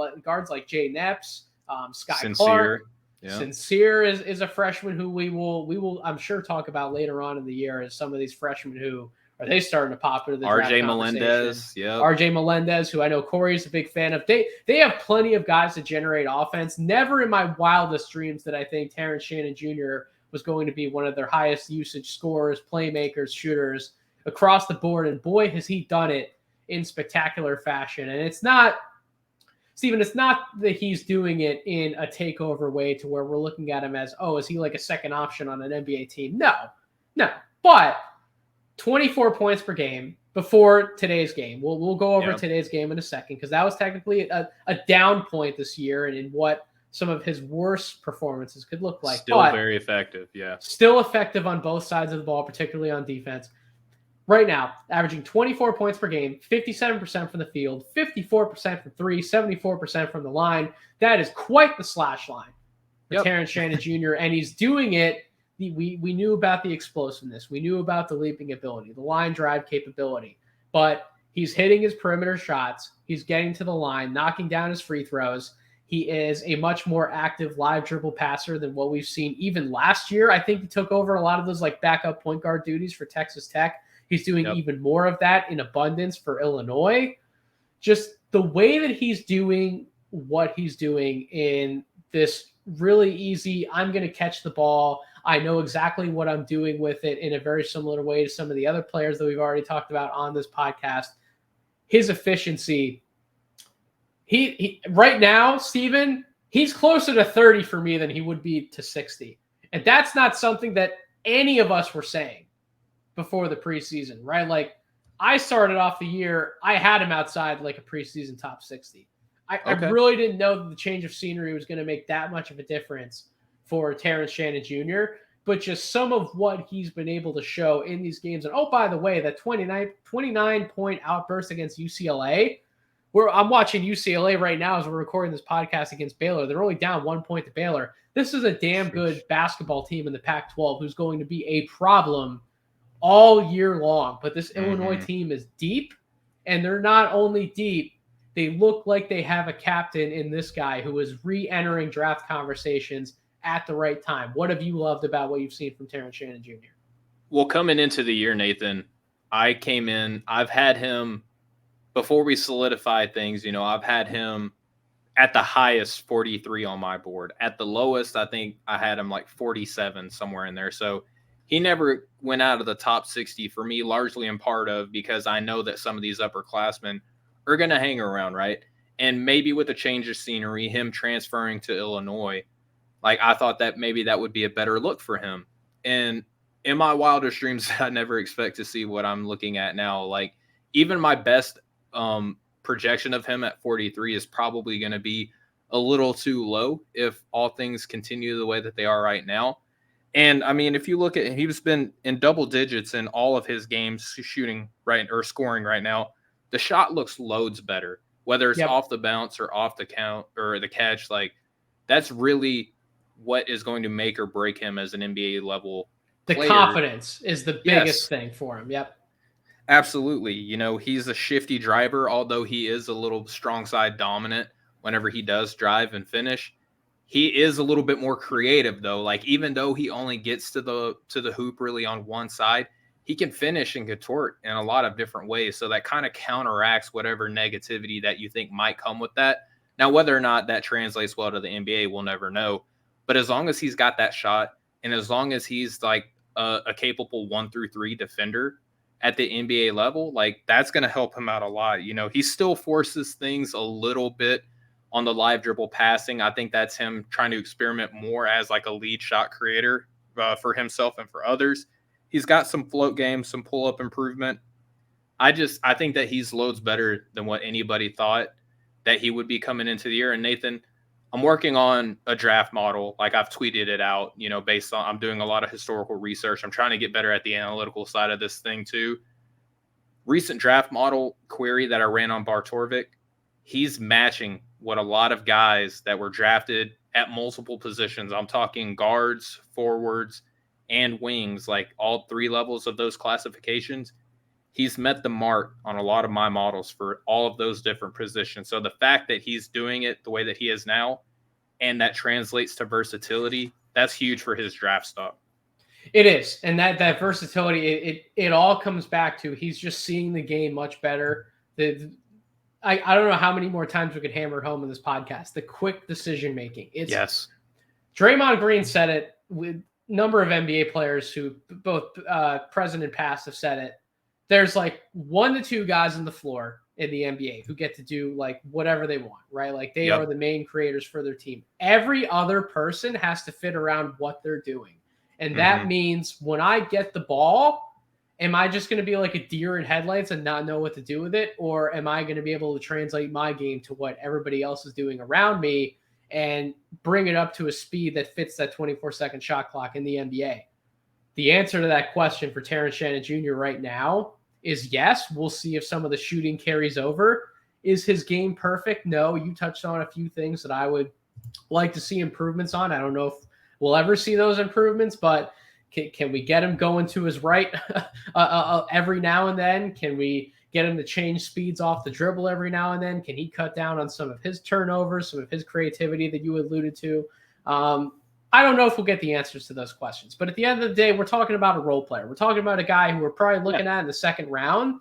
Jay Nepps, Sky Sincere. Clark. Yeah. Sincere is a freshman who we will I'm sure talk about later on in the year as some of these freshmen who are they starting to pop into the RJ Melendez, RJ Melendez, who I know Corey's a big fan of. They have plenty of guys to generate offense. Never in my wildest dreams did I think Terrence Shannon Jr. was going to be one of their highest usage scorers, playmakers, shooters across the board. And boy, has he done it in spectacular fashion. And it's not, Steven, it's not that he's doing it in a takeover way to where we're looking at him as, is he like a second option on an NBA team? No. But 24 points per game before today's game. We'll go over today's game in a second because that was technically a down point this year and in what some of his worst performances could look like. Still very effective, Still effective on both sides of the ball, particularly on defense. Right now, averaging 24 points per game, 57% from the field, 54% from three, 74% from the line. That is quite the slash line for Terrence Shannon Jr., and he's doing it. We knew about the explosiveness. We knew about the leaping ability, the line drive capability. But he's hitting his perimeter shots. He's getting to the line, knocking down his free throws. He is a much more active live dribble passer than what we've seen even last year. I think he took over a lot of those like backup point guard duties for Texas Tech. He's doing even more of that in abundance for Illinois. Just the way that he's doing what he's doing in this really easy, I'm going to catch the ball. I know exactly what I'm doing with it in a very similar way to some of the other players that we've already talked about on this podcast. His efficiency, he right now, Steven, he's closer to 30 for me than he would be to 60. And that's not something that any of us were saying before the preseason, right? Like I started off the year, I had him outside like a preseason top 60. I really didn't know that the change of scenery was going to make that much of a difference for Terrence Shannon Jr., but just some of what he's been able to show in these games. And by the way, that 29-point outburst against UCLA, where I'm watching UCLA right now as we're recording this podcast against Baylor. They're only down 1 point to Baylor. This is a damn good basketball team in the Pac-12 who's going to be a problem all year long. But this Illinois team is deep, and they're not only deep, they look like they have a captain in this guy who is re-entering draft conversations at the right time. What have you loved about what you've seen from Terrence Shannon Jr.? Well, coming into the year, Nathan, I came in, I've had him before we solidified things, I've had him at the highest 43 on my board. At the lowest, I think I had him like 47, somewhere in there. So he never went out of the top 60 for me, largely in part of because I know that some of these upperclassmen are going to hang around, right? And maybe with a change of scenery, him transferring to Illinois, like I thought that maybe that would be a better look for him. And in my wildest dreams, I never expect to see what I'm looking at now. Like even my best projection of him at 43 is probably going to be a little too low if all things continue the way that they are right now. And I mean, if you look at, he's been in double digits in all of his games shooting right or scoring right now. The shot looks loads better, whether it's Yep. off the bounce or off the count or the catch. Like that's really what is going to make or break him as an NBA level The player. confidence is the biggest Yes. thing for him. Yep. Absolutely. He's a shifty driver, although he is a little strong side dominant whenever he does drive and finish. He is a little bit more creative though. Like even though he only gets to the hoop really on one side, he can finish and contort in a lot of different ways. So that kind of counteracts whatever negativity that you think might come with that. Now, whether or not that translates well to the NBA, we'll never know. But as long as he's got that shot and as long as he's like a capable 1-3 defender at the NBA level, like that's going to help him out a lot. He still forces things a little bit on the live dribble passing. I think that's him trying to experiment more as like a lead shot creator for himself and for others. He's got some float game, some pull up improvement. I think that he's loads better than what anybody thought that he would be coming into the year. And Nathan, I'm working on a draft model. Like I've tweeted it out, based on, I'm doing a lot of historical research. I'm trying to get better at the analytical side of this thing too. Recent draft model query that I ran on Bartorvik, he's matching what a lot of guys that were drafted at multiple positions. I'm talking guards, forwards, and wings, like all three levels of those classifications. He's met the mark on a lot of my models for all of those different positions. So the fact that he's doing it the way that he is now, and that translates to versatility, that's huge for his draft stock. It is. And that versatility, it all comes back to he's just seeing the game much better. I don't know how many more times we could hammer it home in this podcast. The quick decision making. Yes. Draymond Green said it with a number of NBA players who both present and past have said it. There's like 1 to 2 guys on the floor in the NBA who get to do like whatever they want, right? Like they are the main creators for their team. Every other person has to fit around what they're doing. And that means when I get the ball, am I just going to be like a deer in headlights and not know what to do with it? Or am I going to be able to translate my game to what everybody else is doing around me and bring it up to a speed that fits that 24-second shot clock in the NBA? The answer to that question for Terrence Shannon Jr. right now is yes. We'll see if some of the shooting carries over. Is his game perfect? No. You touched on a few things that I would like to see improvements on. I don't know if we'll ever see those improvements, but can we get him going to his right every now and then? Can we get him to change speeds off the dribble every now and then? Can he cut down on some of his turnovers, some of his creativity that you alluded to? I don't know if we'll get the answers to those questions, but at the end of the day, we're talking about a role player. We're talking about a guy who we're probably looking at in the second round.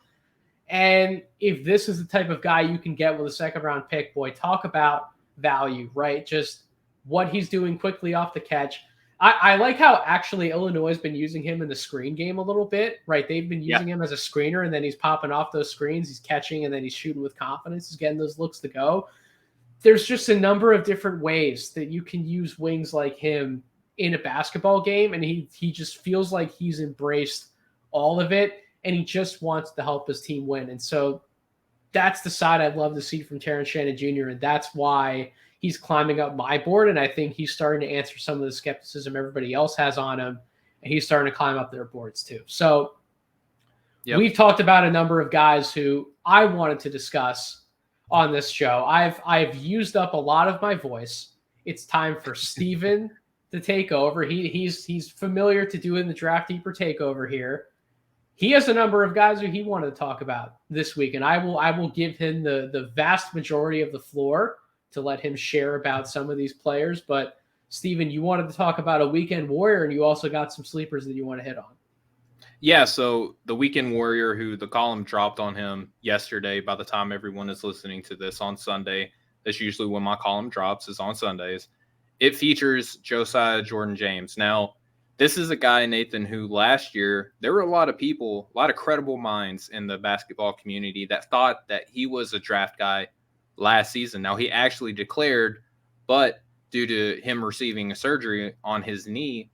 And if this is the type of guy you can get with a second round pick, boy, talk about value, right? Just what he's doing quickly off the catch. I like how actually Illinois has been using him in the screen game a little bit, right? They've been using him as a screener, and then he's popping off those screens. He's catching, and then he's shooting with confidence. He's getting those looks to go. There's just a number of different ways that you can use wings like him in a basketball game, and he just feels like he's embraced all of it, and he just wants to help his team win. And so that's the side I'd love to see from Terrence Shannon Jr., and that's why he's climbing up my board, and I think he's starting to answer some of the skepticism everybody else has on him, and he's starting to climb up their boards too. So we've talked about a number of guys who I wanted to discuss on this show. I've used up a lot of my voice. It's time for Steven to take over. He's familiar to doing the Draft Deeper takeover here. He has a number of guys who he wanted to talk about this week, and I will give him the vast majority of the floor to let him share about some of these players. But Steven, you wanted to talk about a weekend warrior, and you also got some sleepers that you want to hit on. Yeah, so the Weekend Warrior, who the column dropped on him yesterday, by the time everyone is listening to this on Sunday, that's usually when my column drops, is on Sundays. It features Josiah Jordan James. Now, this is a guy, Nathan, who last year, there were a lot of people, a lot of credible minds in the basketball community that thought that he was a draft guy last season. Now, he actually declared, but due to him receiving a surgery on his knee,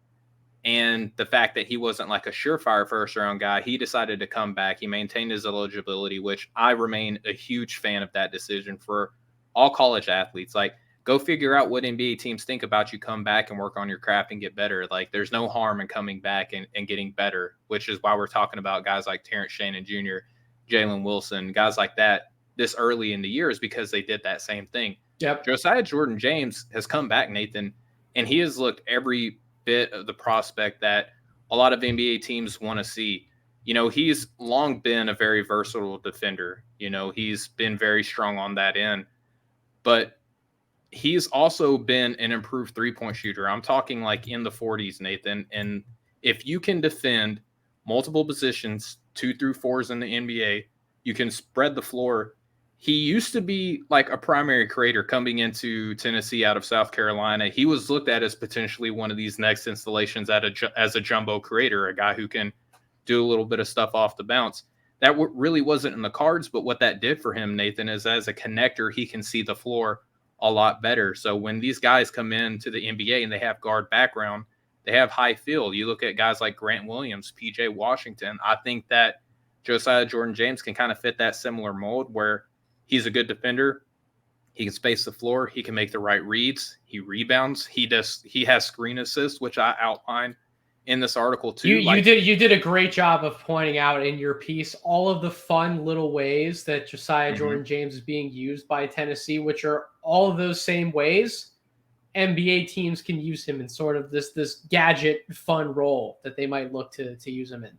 and the fact that he wasn't like a surefire first round guy, he decided to come back. He maintained his eligibility, which I remain a huge fan of that decision for all college athletes. Like, go figure out what NBA teams think about you. Come back and work on your craft and get better. Like, there's no harm in coming back and getting better, which is why we're talking about guys like Terrence Shannon Jr., Jalen Wilson, guys like that this early in the year, is because they did that same thing. Yep. Josiah Jordan James has come back, Nathan, and he has looked every bit of the prospect that a lot of NBA teams want to see. You know, he's long been a very versatile defender. You know, he's been very strong on that end, but he's also been an improved 3-point shooter. I'm talking like in the 40s, Nathan. And if you can defend multiple positions, 2 through 4s in the NBA, you can spread the floor. He used to be like a primary creator coming into Tennessee out of South Carolina. He was looked at as potentially one of these next installations as a jumbo creator, a guy who can do a little bit of stuff off the bounce. That really wasn't in the cards, but what that did for him, Nathan, is as a connector, he can see the floor a lot better. So when these guys come into the NBA and they have guard background, they have high field. You look at guys like Grant Williams, PJ Washington. I think that Josiah Jordan James can kind of fit that similar mold where he's a good defender. He can space the floor. He can make the right reads. He rebounds. He has screen assists, which I outlined in this article too. You did a great job of pointing out in your piece all of the fun little ways that Josiah Jordan James is being used by Tennessee, which are all of those same ways NBA teams can use him in sort of this gadget fun role that they might look to use him in.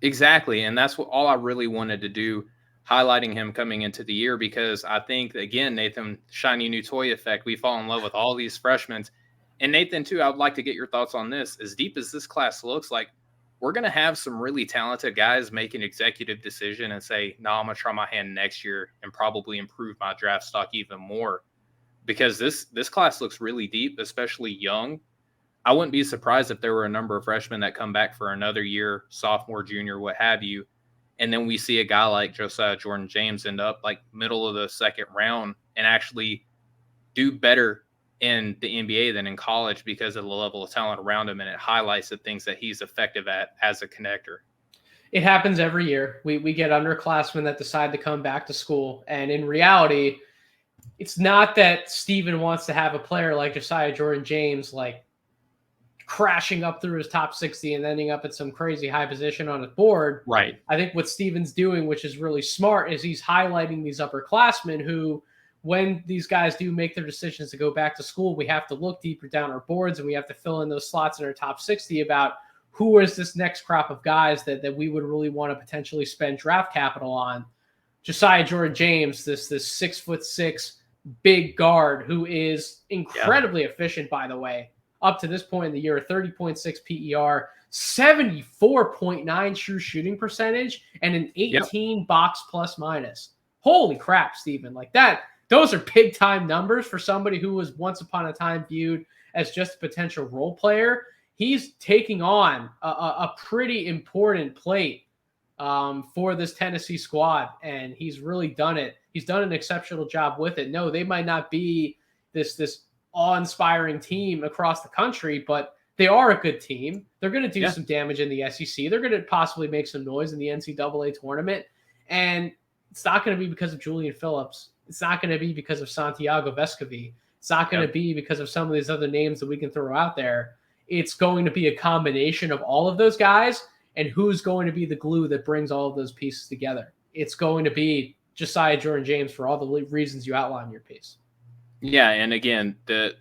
Exactly, and that's what all I really wanted to do, highlighting him coming into the year, because I think, again, Nathan, shiny new toy effect, we fall in love with all these freshmen. And Nathan, too, I would like to get your thoughts on this. As deep as this class looks, like, we're going to have some really talented guys make an executive decision and say, no, I'm going to try my hand next year and probably improve my draft stock even more, because this class looks really deep, especially young. I wouldn't be surprised if there were a number of freshmen that come back for another year, sophomore, junior, what have you. And then we see a guy like Josiah Jordan James end up like middle of the second round and actually do better in the NBA than in college because of the level of talent around him. And it highlights the things that he's effective at as a connector. It happens every year. We get underclassmen that decide to come back to school. And in reality, it's not that Steven wants to have a player like Josiah Jordan James, like crashing up through his top 60 and ending up at some crazy high position on his board. Right. I think what Steven's doing, which is really smart, is he's highlighting these upperclassmen who, when these guys do make their decisions to go back to school, we have to look deeper down our boards and we have to fill in those slots in our top 60 about who is this next crop of guys that we would really want to potentially spend draft capital on. Josiah Jordan James, this 6'6" big guard who is incredibly efficient, by the way. Up to this point in the year, 30.6 PER, 74.9 true shooting percentage, and an 18 box plus minus. Holy crap, Steven. Like that, those are big time numbers for somebody who was once upon a time viewed as just a potential role player. He's taking on a pretty important plate for this Tennessee squad, and he's really done it. He's done an exceptional job with it. No, they might not be this awe-inspiring team across the country, but they are a good team. They're going to do some damage in the SEC. They're going to possibly make some noise in the NCAA tournament. And it's not going to be because of Julian Phillips. It's not going to be because of Santiago Vescovi. It's not going to be because of some of these other names that we can throw out there. It's going to be a combination of all of those guys, and who's going to be the glue that brings all of those pieces together. It's going to be Josiah Jordan James for all the reasons you outlined in your piece. Yeah, and again, the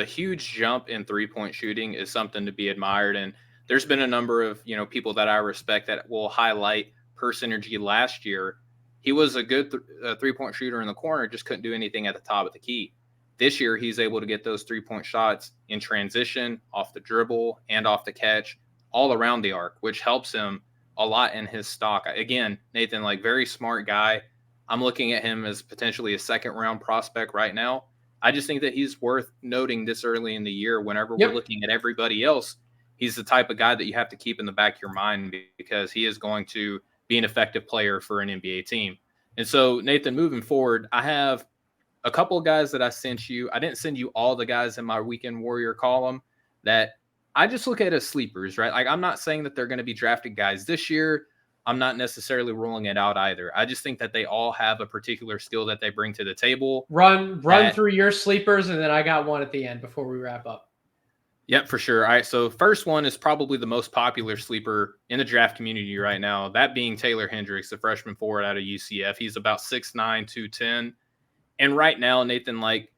huge jump in 3-point shooting is something to be admired. And there's been a number of people that I respect that will highlight per synergy last year. He was a good 3-point shooter in the corner, just couldn't do anything at the top of the key. This year, he's able to get those 3-point shots in transition, off the dribble, and off the catch, all around the arc, which helps him a lot in his stock. Again, Nathan, like very smart guy. I'm looking at him as potentially a second round prospect right now. I just think that he's worth noting this early in the year. Whenever we're Yep. looking at everybody else, he's the type of guy that you have to keep in the back of your mind because he is going to be an effective player for an NBA team. And so, Nathan, moving forward, I have a couple of guys that I sent you. I didn't send you all the guys in my Weekend Warrior column that I just look at as sleepers, right? Like, I'm not saying that they're going to be drafted guys this year. I'm not necessarily ruling it out either. I just think that they all have a particular skill that they bring to the table. Run through your sleepers, and then I got one at the end before we wrap up. Yep, for sure. All right, so first one is probably the most popular sleeper in the draft community right now, that being Taylor Hendricks, the freshman forward out of UCF. He's about 6'9", 210. And right now, Nathan, like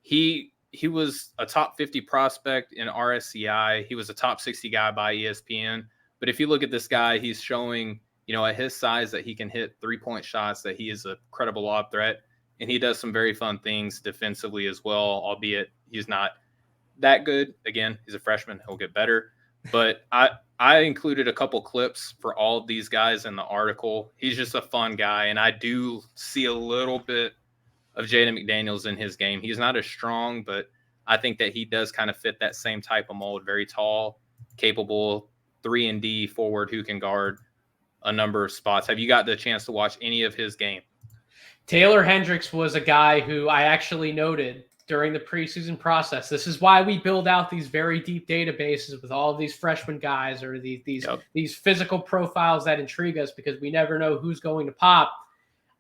he was a top 50 prospect in RSCI. He was a top 60 guy by ESPN. But if you look at this guy, he's showing, at his size that he can hit 3-point shots, that he is a credible lob threat. And he does some very fun things defensively as well, albeit he's not that good. Again, he's a freshman. He'll get better. But I included a couple clips for all of these guys in the article. He's just a fun guy. And I do see a little bit of Jaden McDaniels in his game. He's not as strong, but I think that he does kind of fit that same type of mold. Very tall, capable, 3-and-D forward who can guard a number of spots. Have you got the chance to watch any of his game? Taylor Hendricks was a guy who I actually noted during the preseason process. This is why we build out these very deep databases with all of these freshman guys or these physical profiles that intrigue us, because we never know who's going to pop.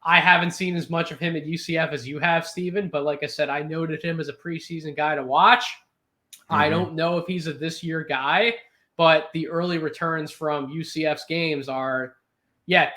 I haven't seen as much of him at UCF as you have, Steven, but like I said, I noted him as a preseason guy to watch. Mm-hmm. I don't know if he's a this year guy, but the early returns from UCF's games are,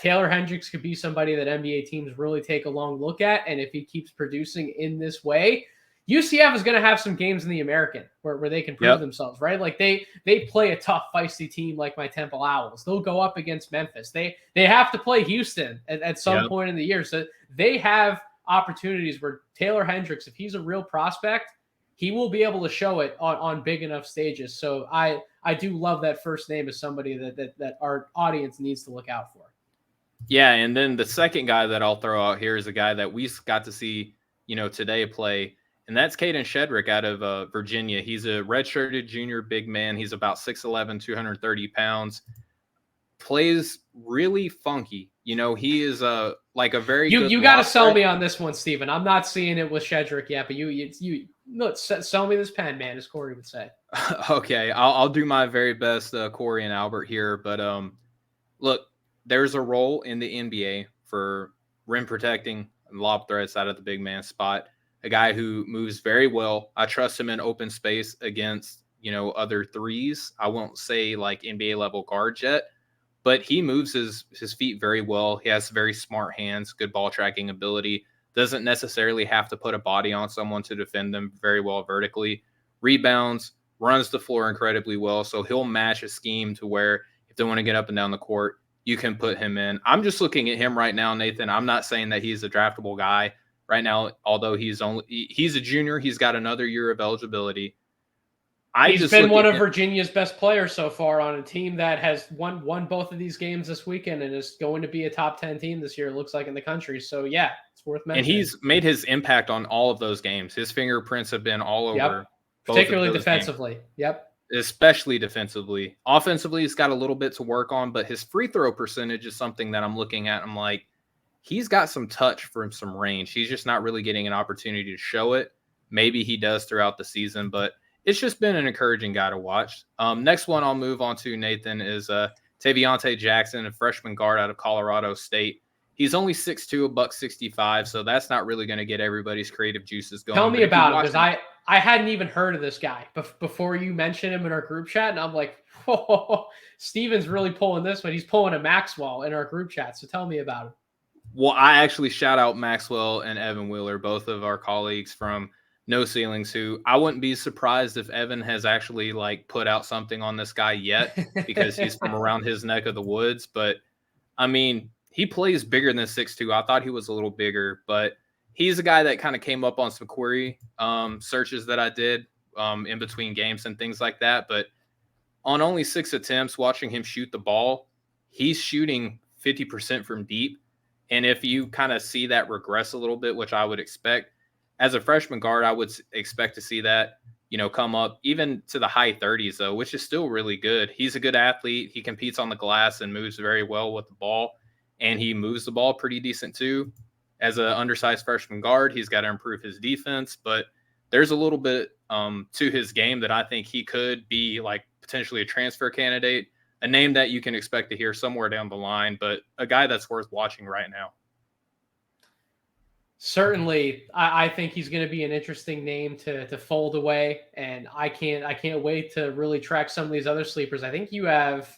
Taylor Hendricks could be somebody that NBA teams really take a long look at. And if he keeps producing in this way, UCF is going to have some games in the American where they can prove themselves, right? Like they play a tough, feisty team like my Temple Owls. They'll go up against Memphis. They have to play Houston at some point in the year. So they have opportunities where Taylor Hendricks, if he's a real prospect, he will be able to show it on big enough stages. So I do love that first name as somebody that our audience needs to look out for. Yeah, and then the second guy that I'll throw out here is a guy that we got to see, today play. And that's Caden Shedrick out of Virginia. He's a redshirted junior big man. He's about 6'11", 230 pounds. Plays really funky. He is like a very good. You got to sell me on this one, Steven. I'm not seeing it with Shedrick yet, but you look, sell me this pen, man, as Corey would say. Okay, I'll do my very best, Corey and Albert here. But look, there's a role in the NBA for rim protecting and lob threats out of the big man spot. A guy who moves very well. I trust him in open space against, other threes. I won't say like NBA level guards yet, but he moves his feet very well. He has very smart hands, good ball tracking ability. Doesn't necessarily have to put a body on someone to defend them very well vertically. Rebounds, runs the floor incredibly well. So he'll match a scheme to where if they want to get up and down the court, you can put him in. I'm just looking at him right now, Nathan. I'm not saying that he's a draftable guy right now, although he's a junior. He's got another year of eligibility. He's been one of Virginia's best players so far on a team that has won both of these games this weekend and is going to be a top 10 team this year, it looks like, in the country. So, it's worth mentioning. And he's made his impact on all of those games. His fingerprints have been all over. Particularly defensively. Games. Especially defensively. Offensively, he's got a little bit to work on, but his free throw percentage is something that I'm looking at. I'm like, he's got some touch from some range. He's just not really getting an opportunity to show it. Maybe he does throughout the season, but it's just been an encouraging guy to watch. Next one I'll move on to, Nathan, is Taviante Jackson, a freshman guard out of Colorado State. He's only 6'2", $165, so that's not really going to get everybody's creative juices going. Tell me about him, because I hadn't even heard of this guy before you mentioned him in our group chat, and I'm like, Steven's really pulling this one. He's pulling a Maxwell in our group chat, so tell me about him. Well, I actually shout out Maxwell and Evan Wheeler, both of our colleagues from No Ceilings, who I wouldn't be surprised if Evan has actually put out something on this guy yet, because he's from around his neck of the woods. But I mean, he plays bigger than 6'2". I thought he was a little bigger, but he's a guy that kind of came up on some query searches that I did in between games and things like that. But on only 6 attempts, watching him shoot the ball, he's shooting 50% from deep. And if you kind of see that regress a little bit, which I would expect as a freshman guard, I would expect to see that, come up even to the high 30s, though, which is still really good. He's a good athlete. He competes on the glass and moves very well with the ball. And he moves the ball pretty decent, too. As an undersized freshman guard, he's got to improve his defense. But there's a little bit to his game that I think he could be like potentially a transfer candidate, a name that you can expect to hear somewhere down the line, but a guy that's worth watching right now. Certainly, I think he's going to be an interesting name to fold away, and I can't wait to really track some of these other sleepers. I think you have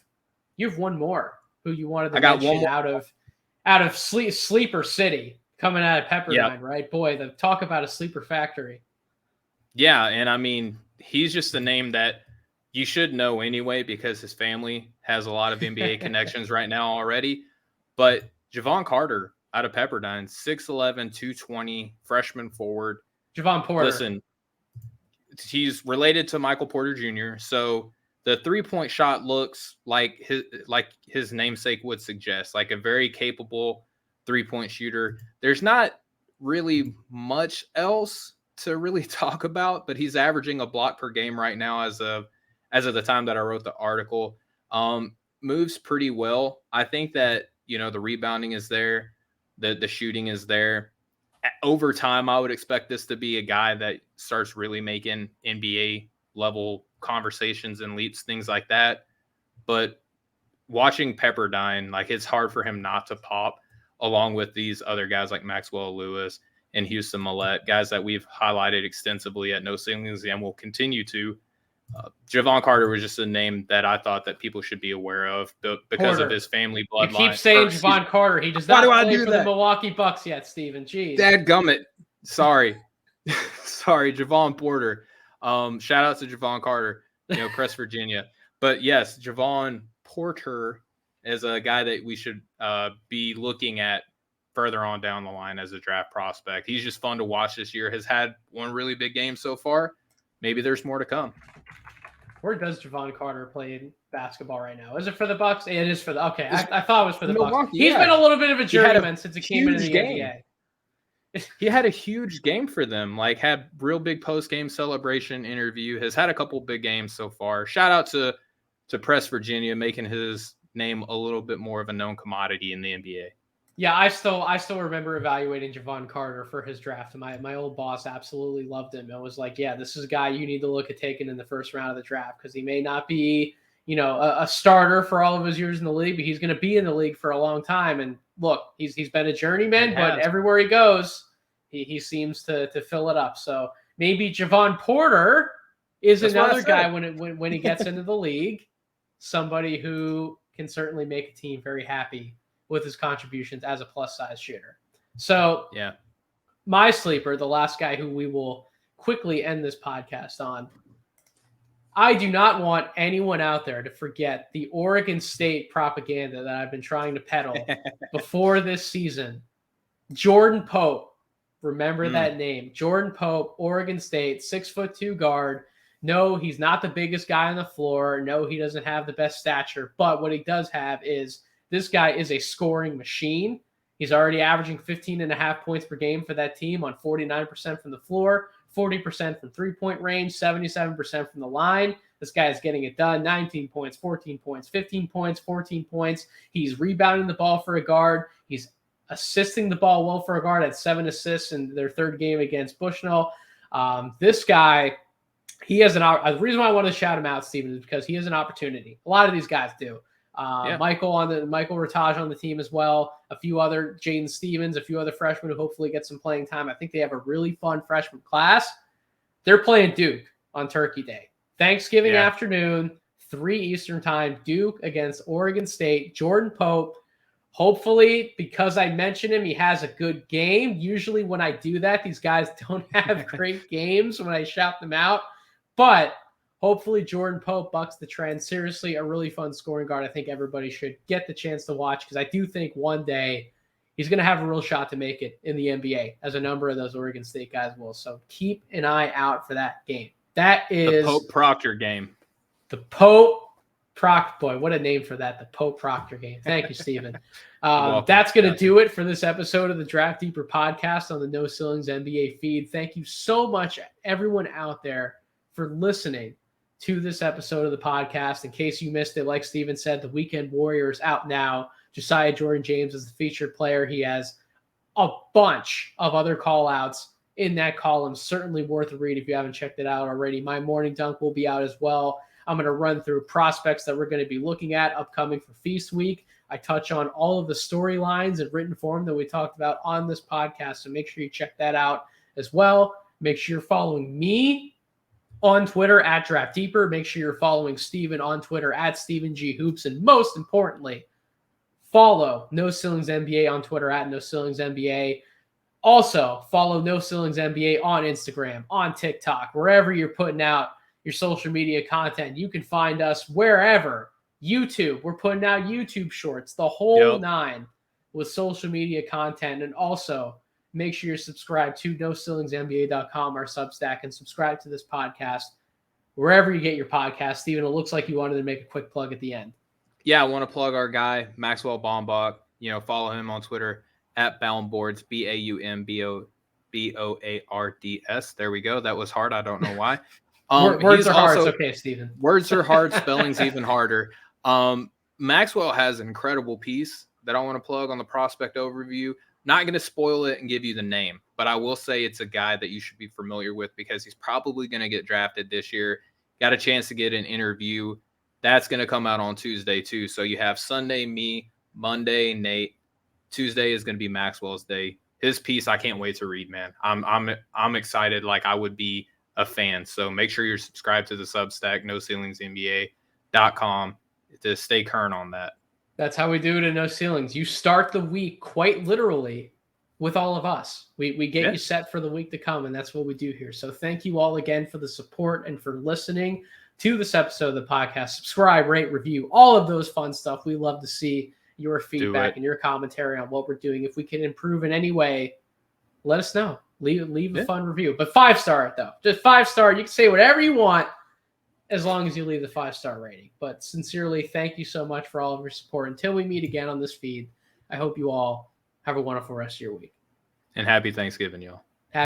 one more who you wanted to mention out of Sleeper City coming out of Pepperdine, right? Boy, the talk about a sleeper factory. Yeah, and I mean, he's just a name that you should know anyway because his family has a lot of NBA connections right now already. But Javon Carter out of Pepperdine, 6'11", 220, freshman forward. Javon Porter. Listen, he's related to Michael Porter Jr., so the three-point shot looks like his namesake would suggest, like a very capable three-point shooter. There's not really much else to really talk about, but he's averaging a block per game right now as of the time that I wrote the article. Moves pretty well. I think that, the rebounding is there. The shooting is there. Over time, I would expect this to be a guy that starts really making NBA level conversations and leaps, things like that. But watching Pepperdine, like it's hard for him not to pop along with these other guys like Maxwell Lewis and Houston Millett, guys that we've highlighted extensively at No Ceilings and will continue to. Javon Carter was just a name that I thought that people should be aware of because of his family bloodline. You keep saying Javon Carter. He does not play for the Milwaukee Bucks yet, Steven. Jeez. Dadgummit. Sorry. Sorry, Javon Porter. Shout out to Javon Carter, Press Virginia. But yes, Javon Porter is a guy that we should be looking at further on down the line as a draft prospect. He's just fun to watch this year. Has had one really big game so far. Maybe there's more to come. Where does Javon Carter play in basketball right now? Is it for the Bucks? It is for the okay. I thought it was for the Bucks. He's been a little bit of a journeyman since he came into the NBA. He had a huge game for them. Like had real big post game celebration interview. Has had a couple big games so far. Shout out to Press Virginia making his name a little bit more of a known commodity in the NBA. Yeah, I still remember evaluating Javon Carter for his draft. My old boss absolutely loved him. It was like, yeah, this is a guy you need to look at taking in the first round of the draft because he may not be, a starter for all of his years in the league, but he's going to be in the league for a long time. And look, he's been a journeyman, but everywhere he goes, he seems to fill it up. So maybe Javon Porter is another guy when he gets into the league, somebody who can certainly make a team very happy with his contributions as a plus-size shooter. So yeah, my sleeper, the last guy who we will quickly end this podcast on, I do not want anyone out there to forget the Oregon State propaganda that I've been trying to peddle before this season. Jordan Pope, remember that name. Jordan Pope, Oregon State, 6'2" guard. No, he's not the biggest guy on the floor. No, he doesn't have the best stature. But what he does have is this guy is a scoring machine. He's already averaging 15.5 points per game for that team on 49% from the floor, 40% from three-point range, 77% from the line. This guy is getting it done. 19 points, 14 points, 15 points, 14 points. He's rebounding the ball for a guard. He's assisting the ball well for a guard at 7 assists in their third game against Bushnell. This guy, he has the reason why I want to shout him out, Steven, is because he has an opportunity. A lot of these guys do. Michael Rataj on the team as well. A few other Jaden Stevens, a few other freshmen who hopefully get some playing time. I think they have a really fun freshman class. They're playing Duke on Turkey Day, Thanksgiving afternoon, 3 Eastern time. Duke against Oregon State. Jordan Pope. Hopefully, because I mentioned him, he has a good game. Usually when I do that, these guys don't have great games when I shout them out. But hopefully Jordan Pope bucks the trend. Seriously, a really fun scoring guard. I think everybody should get the chance to watch because I do think one day he's going to have a real shot to make it in the NBA, as a number of those Oregon State guys will. So keep an eye out for that game. That is the Pope Proctor game. The Pope Boy, what a name for that. The Pope Proctor game. Thank you, Stephen. welcome. That's going to do it for this episode of the Draft Deeper podcast on the No Ceilings NBA feed. Thank you so much, everyone out there, for listening to this episode of the podcast. In case you missed it, like Stephen said, the Weekend Warrior is out now. Josiah Jordan James is the featured player. He has a bunch of other call-outs in that column. Certainly worth a read if you haven't checked it out already. My morning dunk will be out as well. I'm going to run through prospects that we're going to be looking at upcoming for Feast Week. I touch on all of the storylines in written form that we talked about on this podcast, so make sure you check that out as well. Make sure you're following me on Twitter at Draft Deeper. Make sure you're following Steven on Twitter at Steven G Hoops. And most importantly, follow No Ceilings NBA on Twitter at No Ceilings NBA. Also, follow No Ceilings NBA on Instagram, on TikTok, wherever you're putting out your social media content. You can find us wherever. YouTube, we're putting out YouTube shorts, the whole nine with social media content. And also, make sure you're subscribed to NoCeilingsNBA.com, our Substack, and subscribe to this podcast wherever you get your podcast. Steven, it looks like you wanted to make a quick plug at the end. Yeah, I want to plug our guy, Maxwell Baumbach. Follow him on Twitter at Boundboards, BAUMBOARDS. There we go. That was hard. I don't know why. Words are hard. It's okay, Steven. Words are hard. Spelling's even harder. Maxwell has an incredible piece that I want to plug on the prospect overview. Not going to spoil it and give you the name, but I will say it's a guy that you should be familiar with because he's probably going to get drafted this year. Got a chance to get an interview. That's going to come out on Tuesday too. So you have Sunday, me, Monday, Nate. Tuesday is going to be Maxwell's day. His piece, I can't wait to read, man. I'm excited like I would be a fan. So make sure you're subscribed to the Substack, NoCeilingsNBA.com, to stay current on that. That's how we do it in No Ceilings. You start the week quite literally with all of us. We get you set for the week to come, and that's what we do here. So thank you all again for the support and for listening to this episode of the podcast. Subscribe, rate, review, all of those fun stuff. We love to see your feedback and your commentary on what we're doing. If we can improve in any way, let us know. Leave a fun review. But 5-star it, though. Just 5-star. You can say whatever you want as long as you leave the 5-star rating. But sincerely, thank you so much for all of your support. Until we meet again on this feed, I hope you all have a wonderful rest of your week. And happy Thanksgiving, y'all.